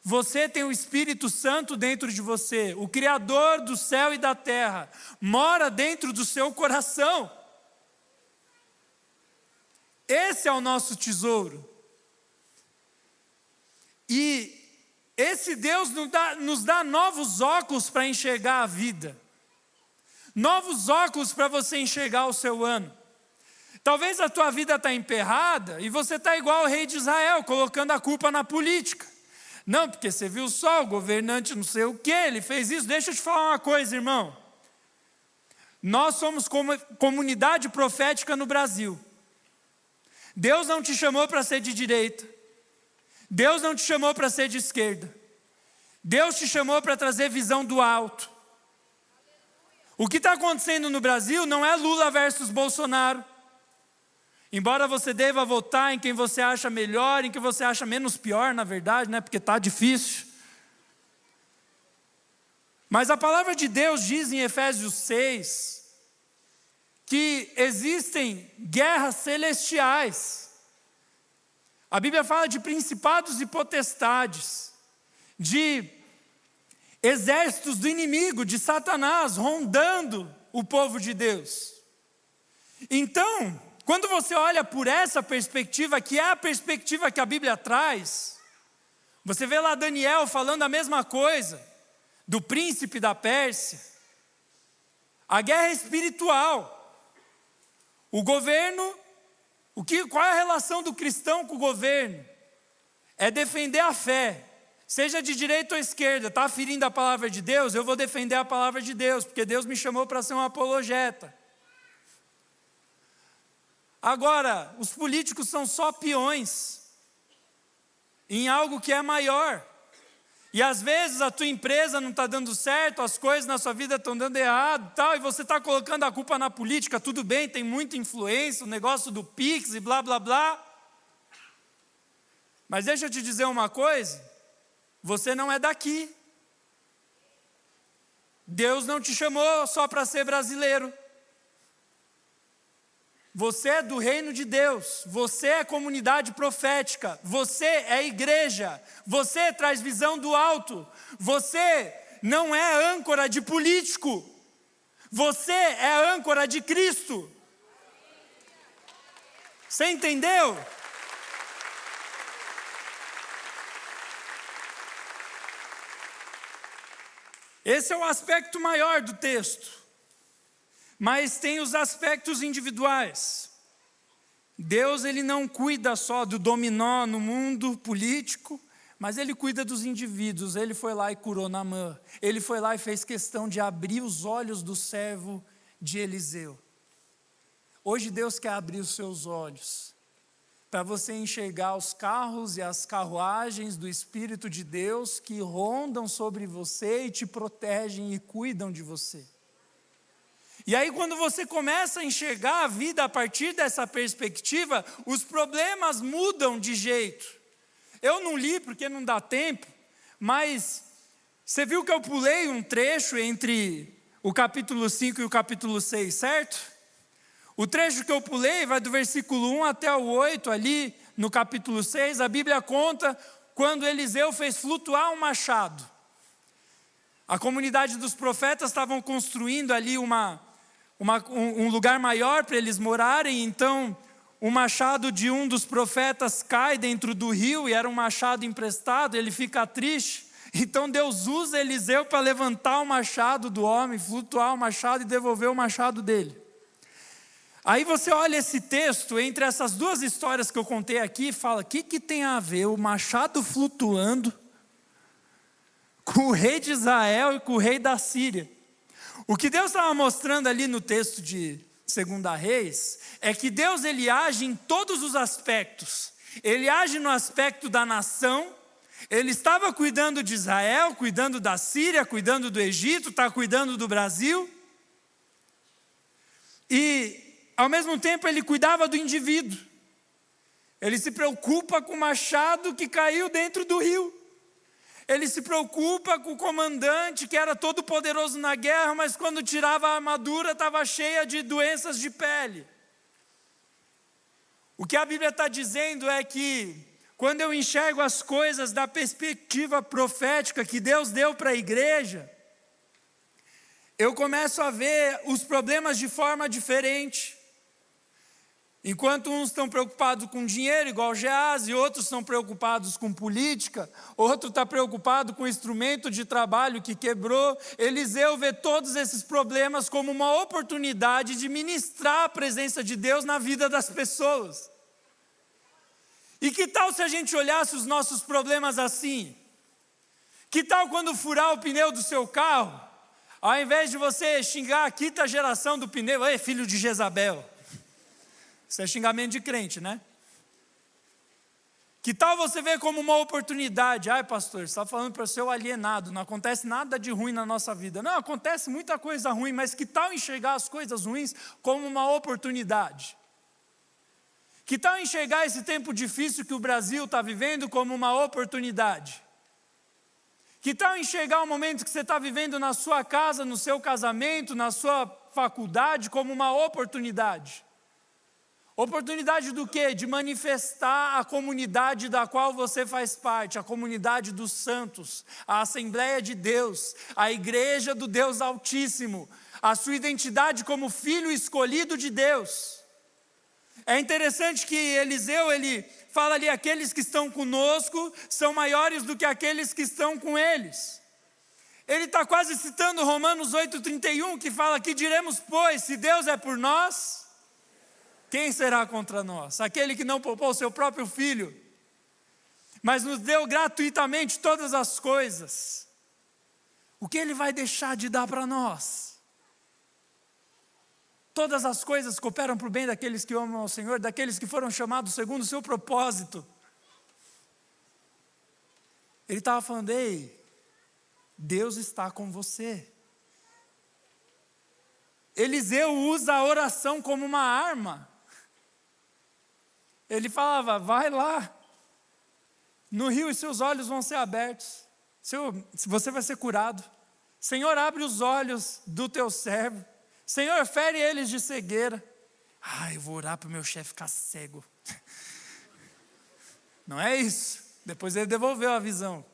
S1: Você tem o Espírito Santo dentro de você, o Criador do céu e da terra, mora dentro do seu coração. Esse é o nosso tesouro. E esse Deus nos dá novos óculos para enxergar a vida. Novos óculos para você enxergar o seu ano. Talvez a tua vida está emperrada e você está igual ao rei de Israel, colocando a culpa na política. Não, porque você viu só o governante não sei o que, ele fez isso. Deixa eu te falar uma coisa, irmão. Nós somos comunidade profética no Brasil. Deus não te chamou para ser de direita. Deus não te chamou para ser de esquerda. Deus te chamou para trazer visão do alto. O que está acontecendo no Brasil não é Lula versus Bolsonaro. Embora você deva votar em quem você acha melhor, em quem você acha menos pior, na verdade, né? Porque está difícil. Mas a palavra de Deus diz em Efésios 6 que existem guerras celestiais. A Bíblia fala de principados e potestades, de exércitos do inimigo, de Satanás, rondando o povo de Deus. Então, quando você olha por essa perspectiva, que é a perspectiva que a Bíblia traz, você vê lá Daniel falando a mesma coisa, do príncipe da Pérsia. A guerra é espiritual. O governo, qual é a relação do cristão com o governo? É defender a fé, seja de direita ou esquerda. Está ferindo a palavra de Deus? Eu vou defender a palavra de Deus, porque Deus me chamou para ser um apologeta. Agora, os políticos são só peões em algo que é maior. E às vezes a tua empresa não está dando certo, as coisas na sua vida estão dando errado, tal, e você está colocando a culpa na política. Tudo bem, tem muita influência, o negócio do Pix e blá, blá, blá. Mas deixa eu te dizer uma coisa, você não é daqui. Deus não te chamou só para ser brasileiro. Você é do reino de Deus, você é comunidade profética, você é igreja, você traz visão do alto, você não é âncora de político, você é âncora de Cristo. Você entendeu? Esse é o aspecto maior do texto. Mas tem os aspectos individuais. Deus, ele não cuida só do dominó no mundo político, mas ele cuida dos indivíduos. Ele foi lá e curou Naamã. Ele foi lá e fez questão de abrir os olhos do servo de Eliseu. Hoje Deus quer abrir os seus olhos, para você enxergar os carros e as carruagens do Espírito de Deus que rondam sobre você e te protegem e cuidam de você. E aí quando você começa a enxergar a vida a partir dessa perspectiva, os problemas mudam de jeito. Eu não li porque não dá tempo, mas você viu que eu pulei um trecho entre o capítulo 5 e o capítulo 6, certo? O trecho que eu pulei vai do versículo 1 até o 8 ali no capítulo 6, a Bíblia conta quando Eliseu fez flutuar um machado. A comunidade dos profetas estavam construindo ali um lugar maior para eles morarem, então o machado de um dos profetas cai dentro do rio, e era um machado emprestado, ele fica triste, então Deus usa Eliseu para levantar o machado do homem, flutuar o machado e devolver o machado dele. Aí você olha esse texto, entre essas duas histórias que eu contei aqui, e fala, o que tem a ver o machado flutuando com o rei de Israel e com o rei da Síria. O que Deus estava mostrando ali no texto de 2 Reis é que Deus, ele age em todos os aspectos. Ele age no aspecto da nação. Ele estava cuidando de Israel, cuidando da Síria, cuidando do Egito, está cuidando do Brasil. E, ao mesmo tempo, ele cuidava do indivíduo. Ele se preocupa com o machado que caiu dentro do rio. Ele se preocupa com o comandante que era todo poderoso na guerra, mas quando tirava a armadura estava cheia de doenças de pele. O que a Bíblia está dizendo é que quando eu enxergo as coisas da perspectiva profética que Deus deu para a igreja, eu começo a ver os problemas de forma diferente. Enquanto uns estão preocupados com dinheiro, igual Geazi, outros estão preocupados com política, outro está preocupado com o instrumento de trabalho que quebrou, Eliseu vê todos esses problemas como uma oportunidade de ministrar a presença de Deus na vida das pessoas. E que tal se a gente olhasse os nossos problemas assim? Que tal quando furar o pneu do seu carro, ao invés de você xingar a quinta geração do pneu, ei, filho de Jezabel? Isso é xingamento de crente, né? Que tal você ver como uma oportunidade? Ai, pastor, você está falando para o seu alienado, não acontece nada de ruim na nossa vida. Não, acontece muita coisa ruim, mas que tal enxergar as coisas ruins como uma oportunidade? Que tal enxergar esse tempo difícil que o Brasil está vivendo como uma oportunidade? Que tal enxergar o momento que você está vivendo na sua casa, no seu casamento, na sua faculdade, como uma oportunidade? Oportunidade do quê? De manifestar a comunidade da qual você faz parte, a comunidade dos santos, a Assembleia de Deus, a igreja do Deus Altíssimo, a sua identidade como filho escolhido de Deus. É interessante que Eliseu, ele fala ali, aqueles que estão conosco são maiores do que aqueles que estão com eles. Ele está quase citando Romanos 8,31, que fala que diremos, pois, se Deus é por nós, quem será contra nós? Aquele que não poupou o seu próprio filho, mas nos deu gratuitamente todas as coisas. O que ele vai deixar de dar para nós? Todas as coisas cooperam para o bem daqueles que amam ao Senhor, daqueles que foram chamados segundo o seu propósito. Ele estava falando, ei, Deus está com você. Eliseu usa a oração como uma arma. Ele falava, vai lá, no rio e seus olhos vão ser abertos, você vai ser curado. Senhor, abre os olhos do teu servo. Senhor, fere eles de cegueira. Eu vou orar para o meu chefe ficar cego. Não é isso. Depois ele devolveu a visão,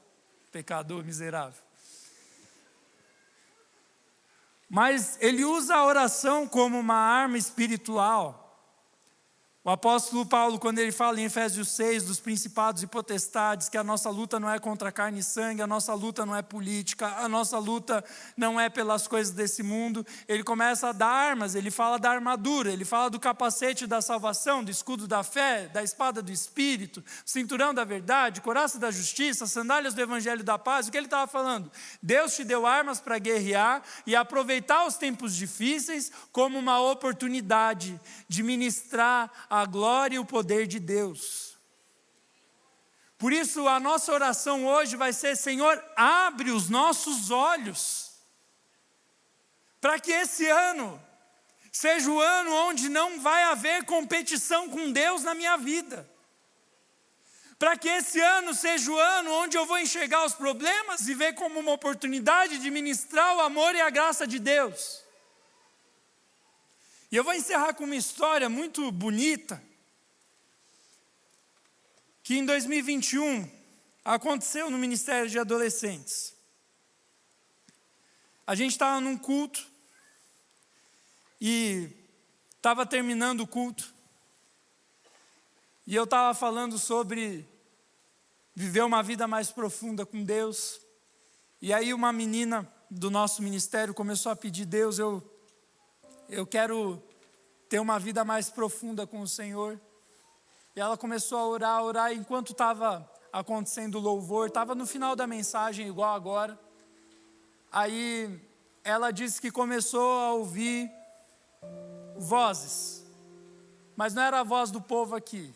S1: pecador miserável. Mas ele usa a oração como uma arma espiritual. O apóstolo Paulo, quando ele fala em Efésios 6, dos principados e potestades, que a nossa luta não é contra carne e sangue, a nossa luta não é política, a nossa luta não é pelas coisas desse mundo, ele começa a dar armas, ele fala da armadura, ele fala do capacete da salvação, do escudo da fé, da espada do Espírito, cinturão da verdade, couraça da justiça, sandálias do evangelho da paz. O que ele estava falando? Deus te deu armas para guerrear e aproveitar os tempos difíceis como uma oportunidade de ministrar a glória e o poder de Deus. Por isso a nossa oração hoje vai ser, Senhor, abre os nossos olhos, para que esse ano seja o ano onde não vai haver competição com Deus na minha vida, para que esse ano seja o ano onde eu vou enxergar os problemas e ver como uma oportunidade de ministrar o amor e a graça de Deus. E eu vou encerrar com uma história muito bonita, que em 2021 aconteceu no Ministério de Adolescentes. A gente estava num culto, e estava terminando o culto, e eu estava falando sobre viver uma vida mais profunda com Deus, e aí uma menina do nosso ministério começou a pedir, Deus, eu quero ter uma vida mais profunda com o Senhor. E ela começou a orar, e enquanto estava acontecendo louvor, estava no final da mensagem, igual agora. Aí ela disse que começou a ouvir vozes, mas não era a voz do povo aqui,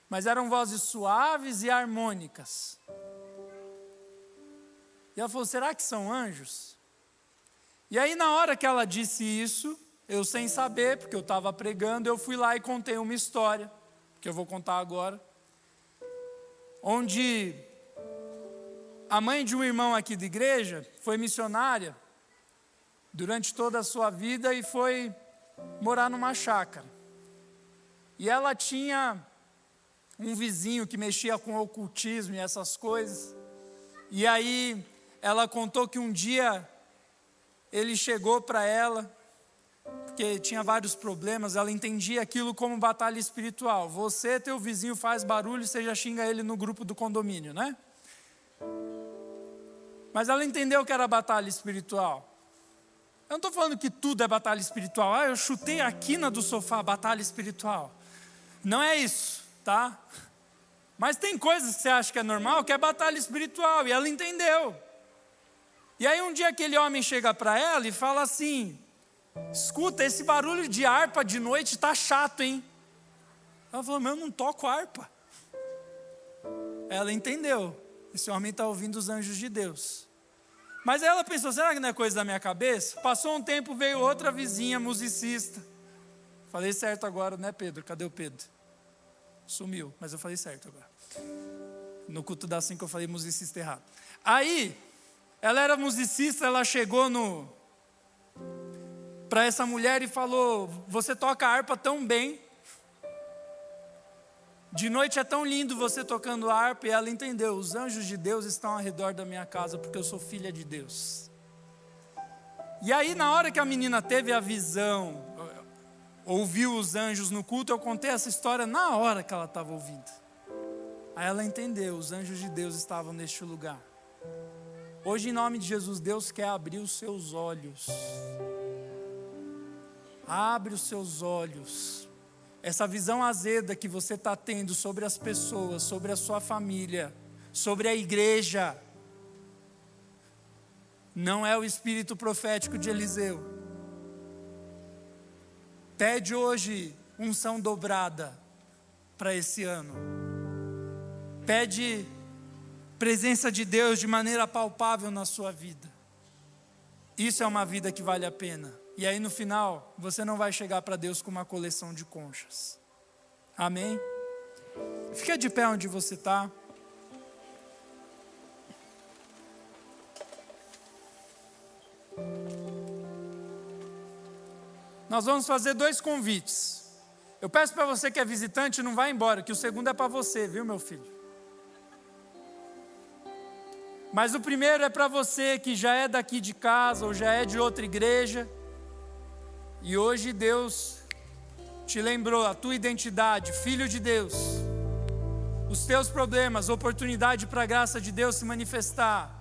S1: mas eram vozes suaves e harmônicas. E ela falou, será que são anjos? E aí na hora que ela disse isso, eu sem saber, porque eu estava pregando, eu fui lá e contei uma história, que eu vou contar agora, onde a mãe de um irmão aqui da igreja foi missionária durante toda a sua vida e foi morar numa chácara. E ela tinha um vizinho que mexia com ocultismo e essas coisas. E aí ela contou que um dia ele chegou para ela, porque tinha vários problemas, ela entendia aquilo como batalha espiritual. Você, teu vizinho faz barulho, você já xinga ele no grupo do condomínio, né? Mas ela entendeu que era batalha espiritual. Eu não estou falando que tudo é batalha espiritual. Eu chutei a quina do sofá, batalha espiritual. Não é isso, tá? Mas tem coisas que você acha que é normal, que é batalha espiritual, e ela entendeu. E aí um dia aquele homem chega para ela e fala assim, escuta, esse barulho de harpa de noite está chato, hein? Ela falou, mas eu não toco harpa. Ela entendeu, esse homem está ouvindo os anjos de Deus. Mas aí ela pensou, será que não é coisa da minha cabeça? Passou um tempo, veio outra vizinha, musicista. Falei certo agora, né, Pedro? Cadê o Pedro? Sumiu, mas eu falei certo agora. No culto das 5 eu falei musicista errado. Aí, ela era musicista, ela chegou para essa mulher e falou, você toca harpa tão bem. De noite é tão lindo você tocando harpa. E ela entendeu, os anjos de Deus estão ao redor da minha casa, porque eu sou filha de Deus. E aí na hora que a menina teve a visão, ouviu os anjos no culto, eu contei essa história na hora que ela estava ouvindo. Aí ela entendeu, os anjos de Deus estavam neste lugar. Hoje, em nome de Jesus, Deus quer abrir os seus olhos. Abre os seus olhos. Essa visão azeda que você está tendo sobre as pessoas, sobre a sua família, sobre a igreja, não é o espírito profético de Eliseu. Pede hoje unção dobrada para esse ano. Pede presença de Deus de maneira palpável na sua vida. Isso é uma vida que vale a pena. E aí no final, você não vai chegar para Deus com uma coleção de conchas. Amém? Fica de pé onde você está. Nós vamos fazer 2 convites. Eu peço para você que é visitante, não vá embora, que o segundo é para você, viu, meu filho? Mas o primeiro é para você que já é daqui de casa ou já é de outra igreja. E hoje Deus te lembrou a tua identidade, filho de Deus. Os teus problemas, oportunidade para a graça de Deus se manifestar.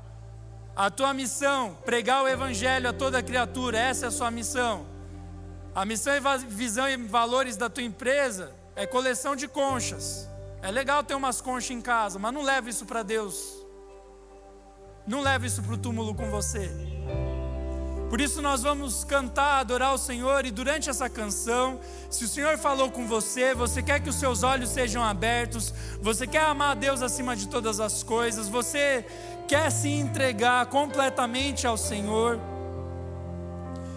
S1: A tua missão, pregar o evangelho a toda criatura, essa é a sua missão. A missão e visão e valores da tua empresa é coleção de conchas. É legal ter umas conchas em casa, mas não leve isso para Deus. Não leve isso para o túmulo com você. Por isso nós vamos cantar, adorar o Senhor. E durante essa canção, se o Senhor falou com você, você quer que os seus olhos sejam abertos, você quer amar a Deus acima de todas as coisas, você quer se entregar completamente ao Senhor,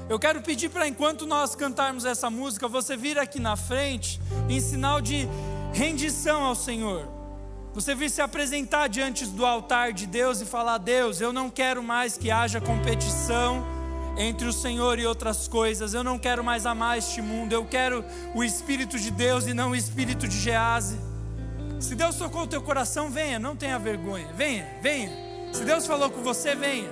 S1: eu quero pedir para, enquanto nós cantarmos essa música, você vir aqui na frente em sinal de rendição ao Senhor. Você vir se apresentar diante do altar de Deus e falar: Deus, eu não quero mais que haja competição entre o Senhor e outras coisas. Eu não quero mais amar este mundo. Eu quero o Espírito de Deus e não o Espírito de Gease. Se Deus tocou o teu coração, venha, não tenha vergonha. Venha, venha. Se Deus falou com você, venha.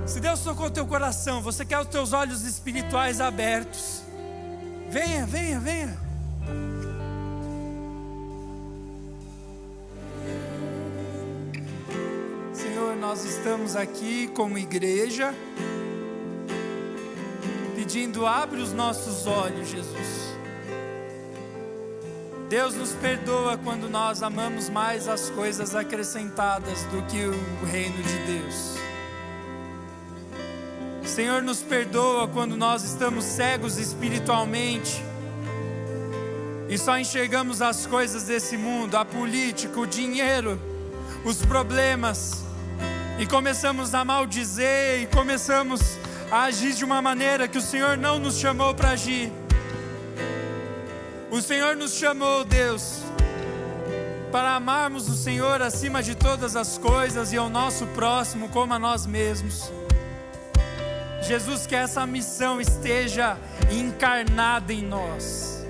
S1: Se Deus tocou o teu coração, você quer os teus olhos espirituais abertos, venha, venha, venha. Senhor, nós estamos aqui como igreja, pedindo, abre os nossos olhos, Jesus. Deus nos perdoa quando nós amamos mais as coisas acrescentadas do que o reino de Deus. Senhor, nos perdoa quando nós estamos cegos espiritualmente e só enxergamos as coisas desse mundo, a política, o dinheiro, os problemas, e começamos a maldizer e começamos a agir de uma maneira que o Senhor não nos chamou para agir. O Senhor nos chamou, Deus, para amarmos o Senhor acima de todas as coisas e ao nosso próximo como a nós mesmos. Jesus, que essa missão esteja encarnada em nós,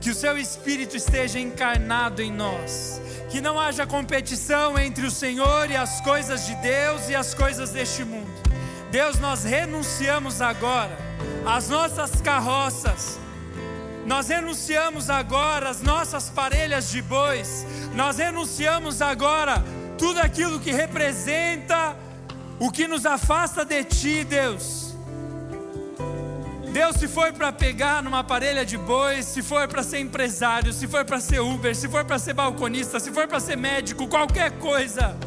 S1: que o Seu Espírito esteja encarnado em nós, que não haja competição entre o Senhor e as coisas de Deus e as coisas deste mundo. Deus, nós renunciamos agora às nossas carroças, nós renunciamos agora às nossas parelhas de bois, nós renunciamos agora tudo aquilo que representa o que nos afasta de Ti, Deus. Deus, se for para pegar numa parelha de bois, se for para ser empresário, se for para ser Uber, se for para ser balconista, se for para ser médico, qualquer coisa,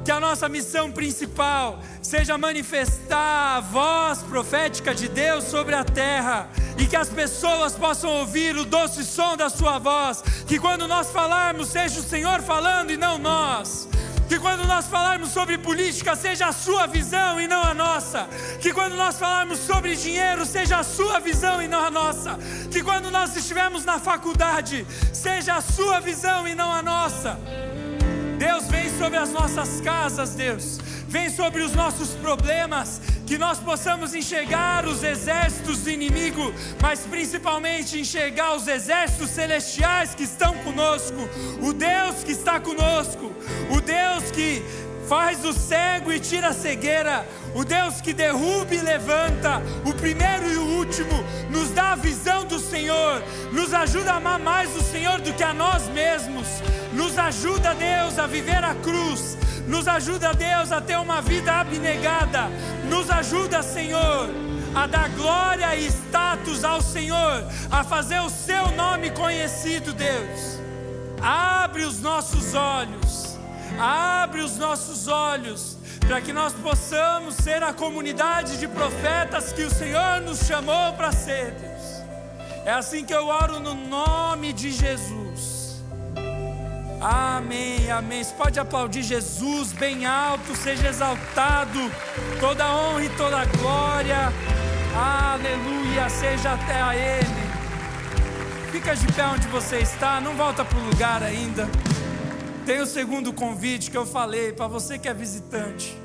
S1: que a nossa missão principal seja manifestar a voz profética de Deus sobre a terra, e que as pessoas possam ouvir o doce som da Sua voz, que quando nós falarmos seja o Senhor falando e não nós, que quando nós falarmos sobre política seja a Sua visão e não a nossa, que quando nós falarmos sobre dinheiro seja a Sua visão e não a nossa, que quando nós estivermos na faculdade seja a Sua visão e não a nossa. Deus, vem sobre as nossas casas, Deus, vem sobre os nossos problemas, que nós possamos enxergar os exércitos do inimigo, mas principalmente enxergar os exércitos celestiais que estão conosco, o Deus que está conosco, o Deus que faz o cego e tira a cegueira, o Deus que derruba e levanta, o primeiro e o último, nos dá a visão do Senhor, nos ajuda a amar mais o Senhor do que a nós mesmos, nos ajuda, Deus, a viver a cruz, nos ajuda, Deus, a ter uma vida abnegada, nos ajuda, Senhor, a dar glória e status ao Senhor, a fazer o Seu nome conhecido, Deus. Abre os nossos olhos, para que nós possamos ser a comunidade de profetas que o Senhor nos chamou para ser, Deus. É assim que eu oro no nome de Jesus. Amém, amém. Você pode aplaudir Jesus bem alto, seja exaltado, toda honra e toda glória, aleluia, seja até a Ele. Fica de pé onde você está, não volta para o lugar ainda. Tem o segundo convite que eu falei para você que é visitante.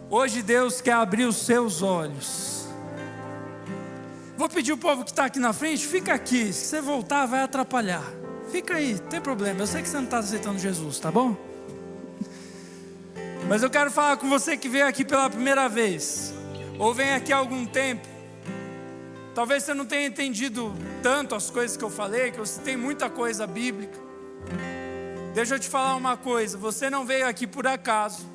S1: Hoje Deus quer abrir os seus olhos. Vou pedir o povo que está aqui na frente, fica aqui, se você voltar vai atrapalhar. Fica aí, não tem problema, eu sei que você não está aceitando Jesus, tá bom? Mas eu quero falar com você que veio aqui pela primeira vez, ou vem aqui há algum tempo. Talvez você não tenha entendido tanto as coisas que eu falei, que você tem muita coisa bíblica. Deixa eu te falar uma coisa, você não veio aqui por acaso.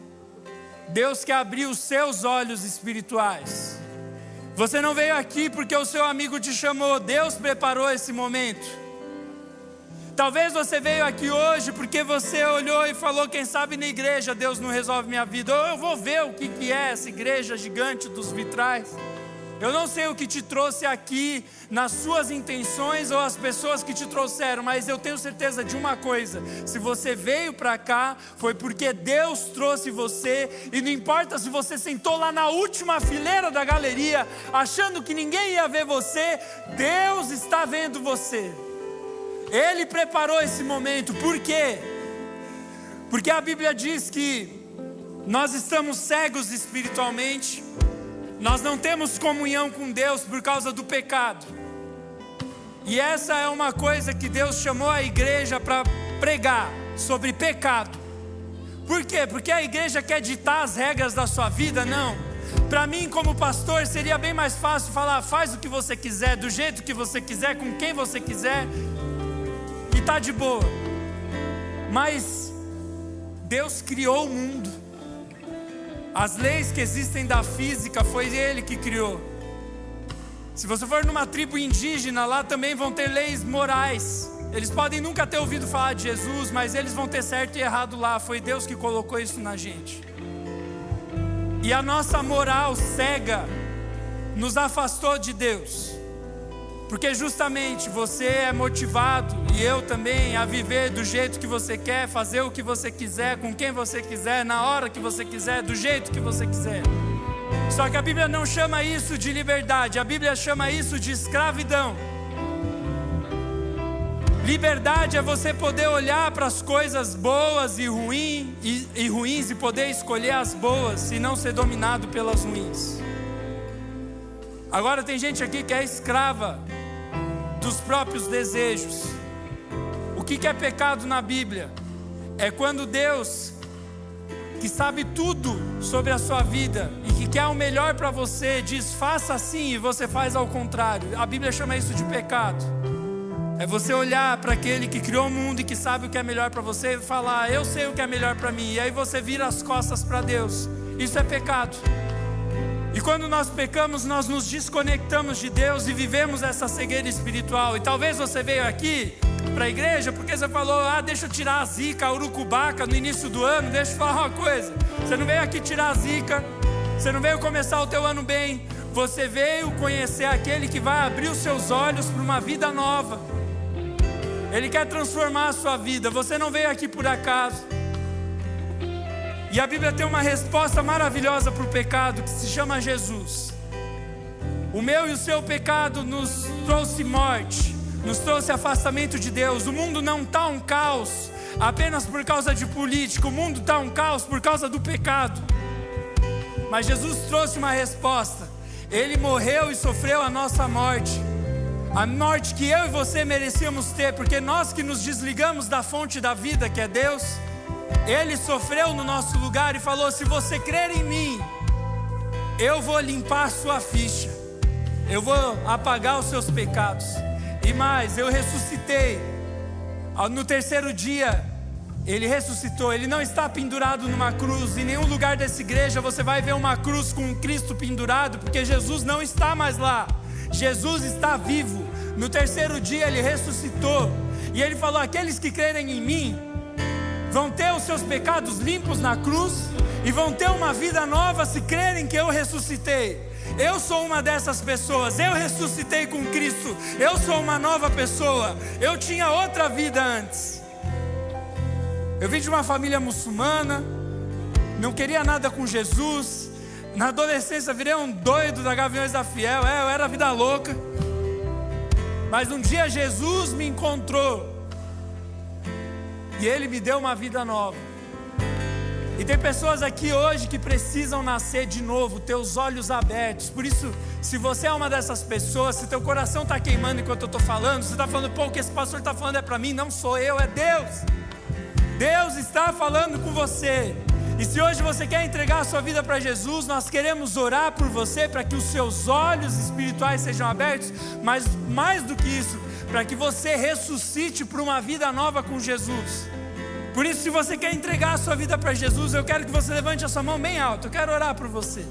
S1: Deus quer abrir os seus olhos espirituais. Você não veio aqui porque o seu amigo te chamou, Deus preparou esse momento. Talvez você veio aqui hoje porque você olhou e falou, quem sabe na igreja Deus não resolve minha vida, ou eu vou ver o que é essa igreja gigante dos vitrais. Eu não sei o que te trouxe aqui, nas suas intenções ou as pessoas que te trouxeram, mas eu tenho certeza de uma coisa, se você veio para cá, foi porque Deus trouxe você, e não importa se você sentou lá na última fileira da galeria, achando que ninguém ia ver você, Deus está vendo você. Ele preparou esse momento, por quê? Porque a Bíblia diz que nós estamos cegos espiritualmente, nós não temos comunhão com Deus por causa do pecado. E essa é uma coisa que Deus chamou a igreja para pregar sobre pecado. Por quê? Porque a igreja quer ditar as regras da sua vida? Não. Para mim, como pastor, seria bem mais fácil falar, faz o que você quiser, do jeito que você quiser, com quem você quiser, e tá de boa. Mas Deus criou o mundo. As leis que existem da física foi Ele que criou. Se você for numa tribo indígena, lá também vão ter leis morais. Eles podem nunca ter ouvido falar de Jesus, mas eles vão ter certo e errado lá. Foi Deus que colocou isso na gente. E a nossa moral cega nos afastou de Deus. Porque justamente você é motivado, e eu também, a viver do jeito que você quer, fazer o que você quiser, com quem você quiser, na hora que você quiser, do jeito que você quiser. Só que a Bíblia não chama isso de liberdade, a Bíblia chama isso de escravidão. Liberdade é você poder olhar para as coisas boas e ruins e poder escolher as boas e não ser dominado pelas ruins. Agora tem gente aqui que é escrava dos próprios desejos. O que é pecado na Bíblia? É quando Deus, que sabe tudo sobre a sua vida e que quer o melhor para você, diz faça assim e você faz ao contrário. A Bíblia chama isso de pecado. É você olhar para aquele que criou o mundo e que sabe o que é melhor para você e falar, eu sei o que é melhor para mim. E aí você vira as costas para Deus. Isso é pecado. E quando nós pecamos, nós nos desconectamos de Deus e vivemos essa cegueira espiritual. E talvez você veio aqui para a igreja porque você falou, deixa eu tirar a zica, a urucubaca no início do ano. Deixa eu falar uma coisa, você não veio aqui tirar a zica, você não veio começar o teu ano bem. Você veio conhecer aquele que vai abrir os seus olhos para uma vida nova. Ele quer transformar a sua vida. Você não veio aqui por acaso. E a Bíblia tem uma resposta maravilhosa para o pecado, que se chama Jesus. O meu e o seu pecado nos trouxe morte, nos trouxe afastamento de Deus. O mundo não está um caos apenas por causa de política. O mundo está um caos por causa do pecado. Mas Jesus trouxe uma resposta. Ele morreu e sofreu a nossa morte. A morte que eu e você merecíamos ter, porque nós que nos desligamos da fonte da vida, que é Deus, Ele sofreu no nosso lugar e falou, se você crer em mim, eu vou limpar a sua ficha, eu vou apagar os seus pecados. E mais, eu ressuscitei. No terceiro dia, Ele ressuscitou. Ele não está pendurado numa cruz. Em nenhum lugar dessa igreja você vai ver uma cruz com um Cristo pendurado, porque Jesus não está mais lá. Jesus está vivo. No terceiro dia Ele ressuscitou. E Ele falou, aqueles que crerem em mim vão ter os seus pecados limpos na cruz e vão ter uma vida nova se crerem que eu ressuscitei. Eu sou uma dessas pessoas. Eu ressuscitei com Cristo. Eu sou uma nova pessoa. Eu tinha outra vida antes. Eu vim de uma família muçulmana, não queria nada com Jesus. Na adolescência virei um doido da Gaviões da Fiel. Eu era vida louca. Mas um dia Jesus me encontrou e Ele me deu uma vida nova. E tem pessoas aqui hoje que precisam nascer de novo, ter os olhos abertos. Por isso, se você é uma dessas pessoas, se teu coração está queimando enquanto eu estou falando, você está falando, pô, o que esse pastor está falando é para mim, não sou eu, é Deus. Deus está falando com você. E se hoje você quer entregar a sua vida para Jesus, nós queremos orar por você, para que os seus olhos espirituais sejam abertos, mas mais do que isso, para que você ressuscite para uma vida nova com Jesus. Por isso, se você quer entregar a sua vida para Jesus, eu quero que você levante a sua mão bem alto, eu quero orar por você.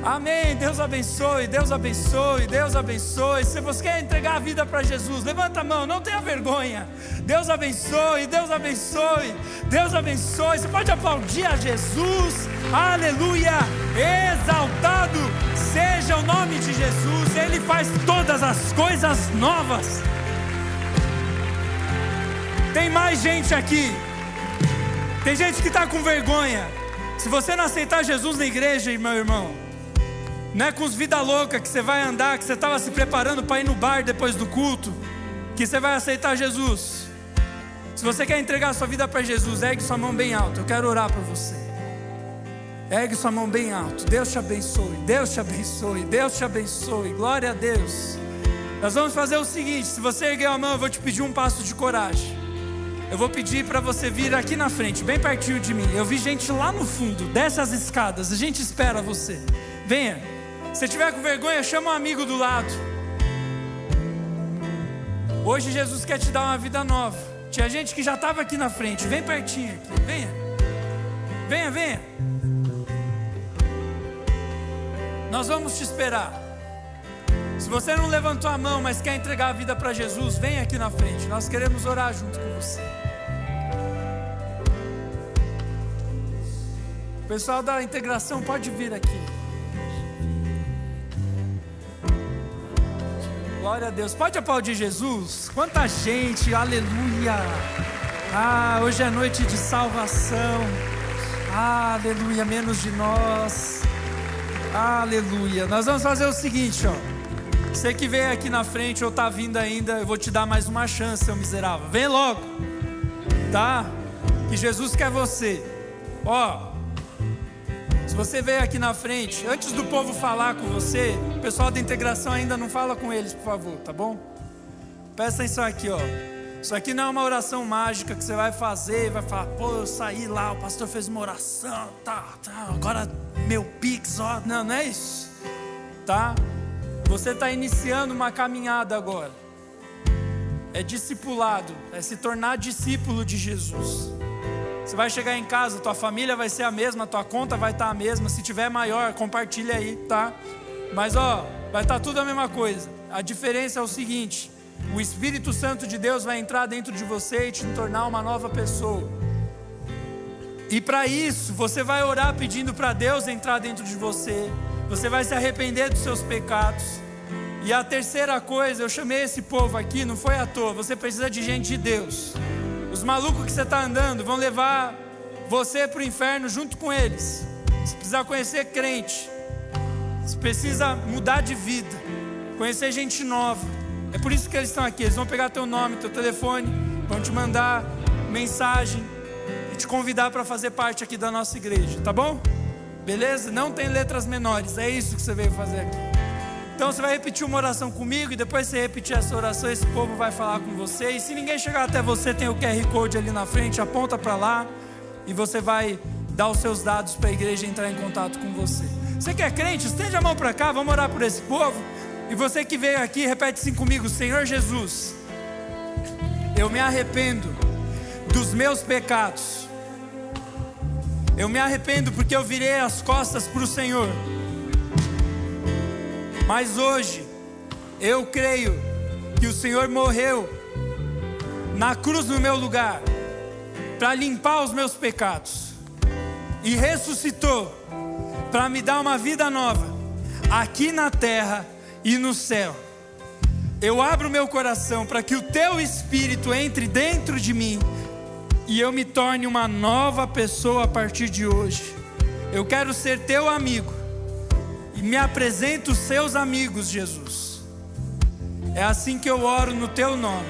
S1: Amém, Deus abençoe, Deus abençoe, Deus abençoe. Se você quer entregar a vida para Jesus, levanta a mão, não tenha vergonha. Deus abençoe, Deus abençoe, Deus abençoe. Você pode aplaudir a Jesus, aleluia. Exaltado seja o nome de Jesus. Ele faz todas as coisas novas. Tem mais gente aqui. Tem gente que está com vergonha. Se você não aceitar Jesus na igreja, meu irmão, não é com os vida louca que você vai andar, que você estava se preparando para ir no bar depois do culto, que você vai aceitar Jesus. Se você quer entregar a sua vida para Jesus, ergue sua mão bem alto, eu quero orar por você. Ergue sua mão bem alto. Deus te abençoe, Deus te abençoe, Deus te abençoe, glória a Deus. Nós vamos fazer o seguinte, se você erguer a mão, eu vou te pedir um passo de coragem. Eu vou pedir para você vir aqui na frente, bem pertinho de mim. Eu vi gente lá no fundo, desce as escadas, a gente espera você. Venha. Se tiver com vergonha, chama um amigo do lado. Hoje Jesus quer te dar uma vida nova. Tinha gente que já estava aqui na frente. Vem pertinho aqui, venha. Venha, venha. Nós vamos te esperar. Se você não levantou a mão, mas quer entregar a vida para Jesus, vem aqui na frente, nós queremos orar junto com você. O pessoal da integração pode vir aqui. Glória a Deus. Pode aplaudir Jesus? Quanta gente, aleluia. Hoje é noite de salvação. Aleluia, menos de nós. Aleluia. Nós vamos fazer o seguinte, ó. Você que veio aqui na frente ou está vindo ainda, eu vou te dar mais uma chance, seu miserável. Vem logo, tá? Que Jesus quer você. Ó, se você veio aqui na frente, antes do povo falar com você, o pessoal da integração ainda não fala com eles, por favor, tá bom? Presta atenção aqui, ó. Isso aqui não é uma oração mágica que você vai fazer e vai falar, pô, eu saí lá, o pastor fez uma oração, tá, agora meu pix, ó. Não é isso, tá? Você está iniciando uma caminhada agora. É discipulado, é se tornar discípulo de Jesus. Você vai chegar em casa, tua família vai ser a mesma, tua conta vai estar a mesma. Se tiver maior, compartilha aí, tá? Mas ó, vai estar tudo a mesma coisa. A diferença é o seguinte: o Espírito Santo de Deus vai entrar dentro de você e te tornar uma nova pessoa. E para isso, você vai orar pedindo para Deus entrar dentro de você. Você vai se arrepender dos seus pecados. E a terceira coisa, eu chamei esse povo aqui, não foi à toa. Você precisa de gente de Deus. Os malucos que você está andando vão levar você para o inferno junto com eles. Você precisa conhecer crente. Você precisa mudar de vida. Conhecer gente nova. É por isso que eles estão aqui. Eles vão pegar teu nome, teu telefone, vão te mandar mensagem e te convidar para fazer parte aqui da nossa igreja, tá bom? Beleza? Não tem letras menores. É isso que você veio fazer aqui. Então você vai repetir uma oração comigo e depois você repetir essa oração, esse povo vai falar com você. E se ninguém chegar até você, tem o QR Code ali na frente, aponta para lá e você vai dar os seus dados para a igreja entrar em contato com você. Você que é crente, estende a mão para cá, vamos orar por esse povo. E você que veio aqui, repete assim comigo: Senhor Jesus, eu me arrependo dos meus pecados. Eu me arrependo porque eu virei as costas para o Senhor. Mas hoje, eu creio que o Senhor morreu na cruz no meu lugar, para limpar os meus pecados, e ressuscitou, para me dar uma vida nova, aqui na terra e no céu. Eu abro meu coração para que o Teu Espírito entre dentro de mim, e eu me torne uma nova pessoa a partir de hoje. Eu quero ser Teu amigo. E me apresenta os seus amigos, Jesus. É assim que eu oro no Teu nome.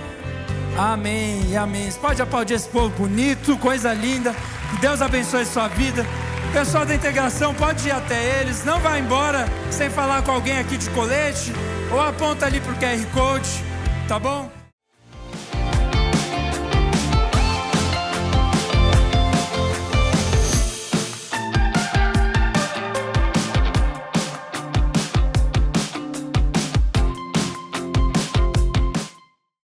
S1: Amém e amém. Você pode aplaudir esse povo bonito, coisa linda. Que Deus abençoe a sua vida. O pessoal da integração pode ir até eles. Não vai embora sem falar com alguém aqui de colete. Ou aponta ali para o QR Code, tá bom?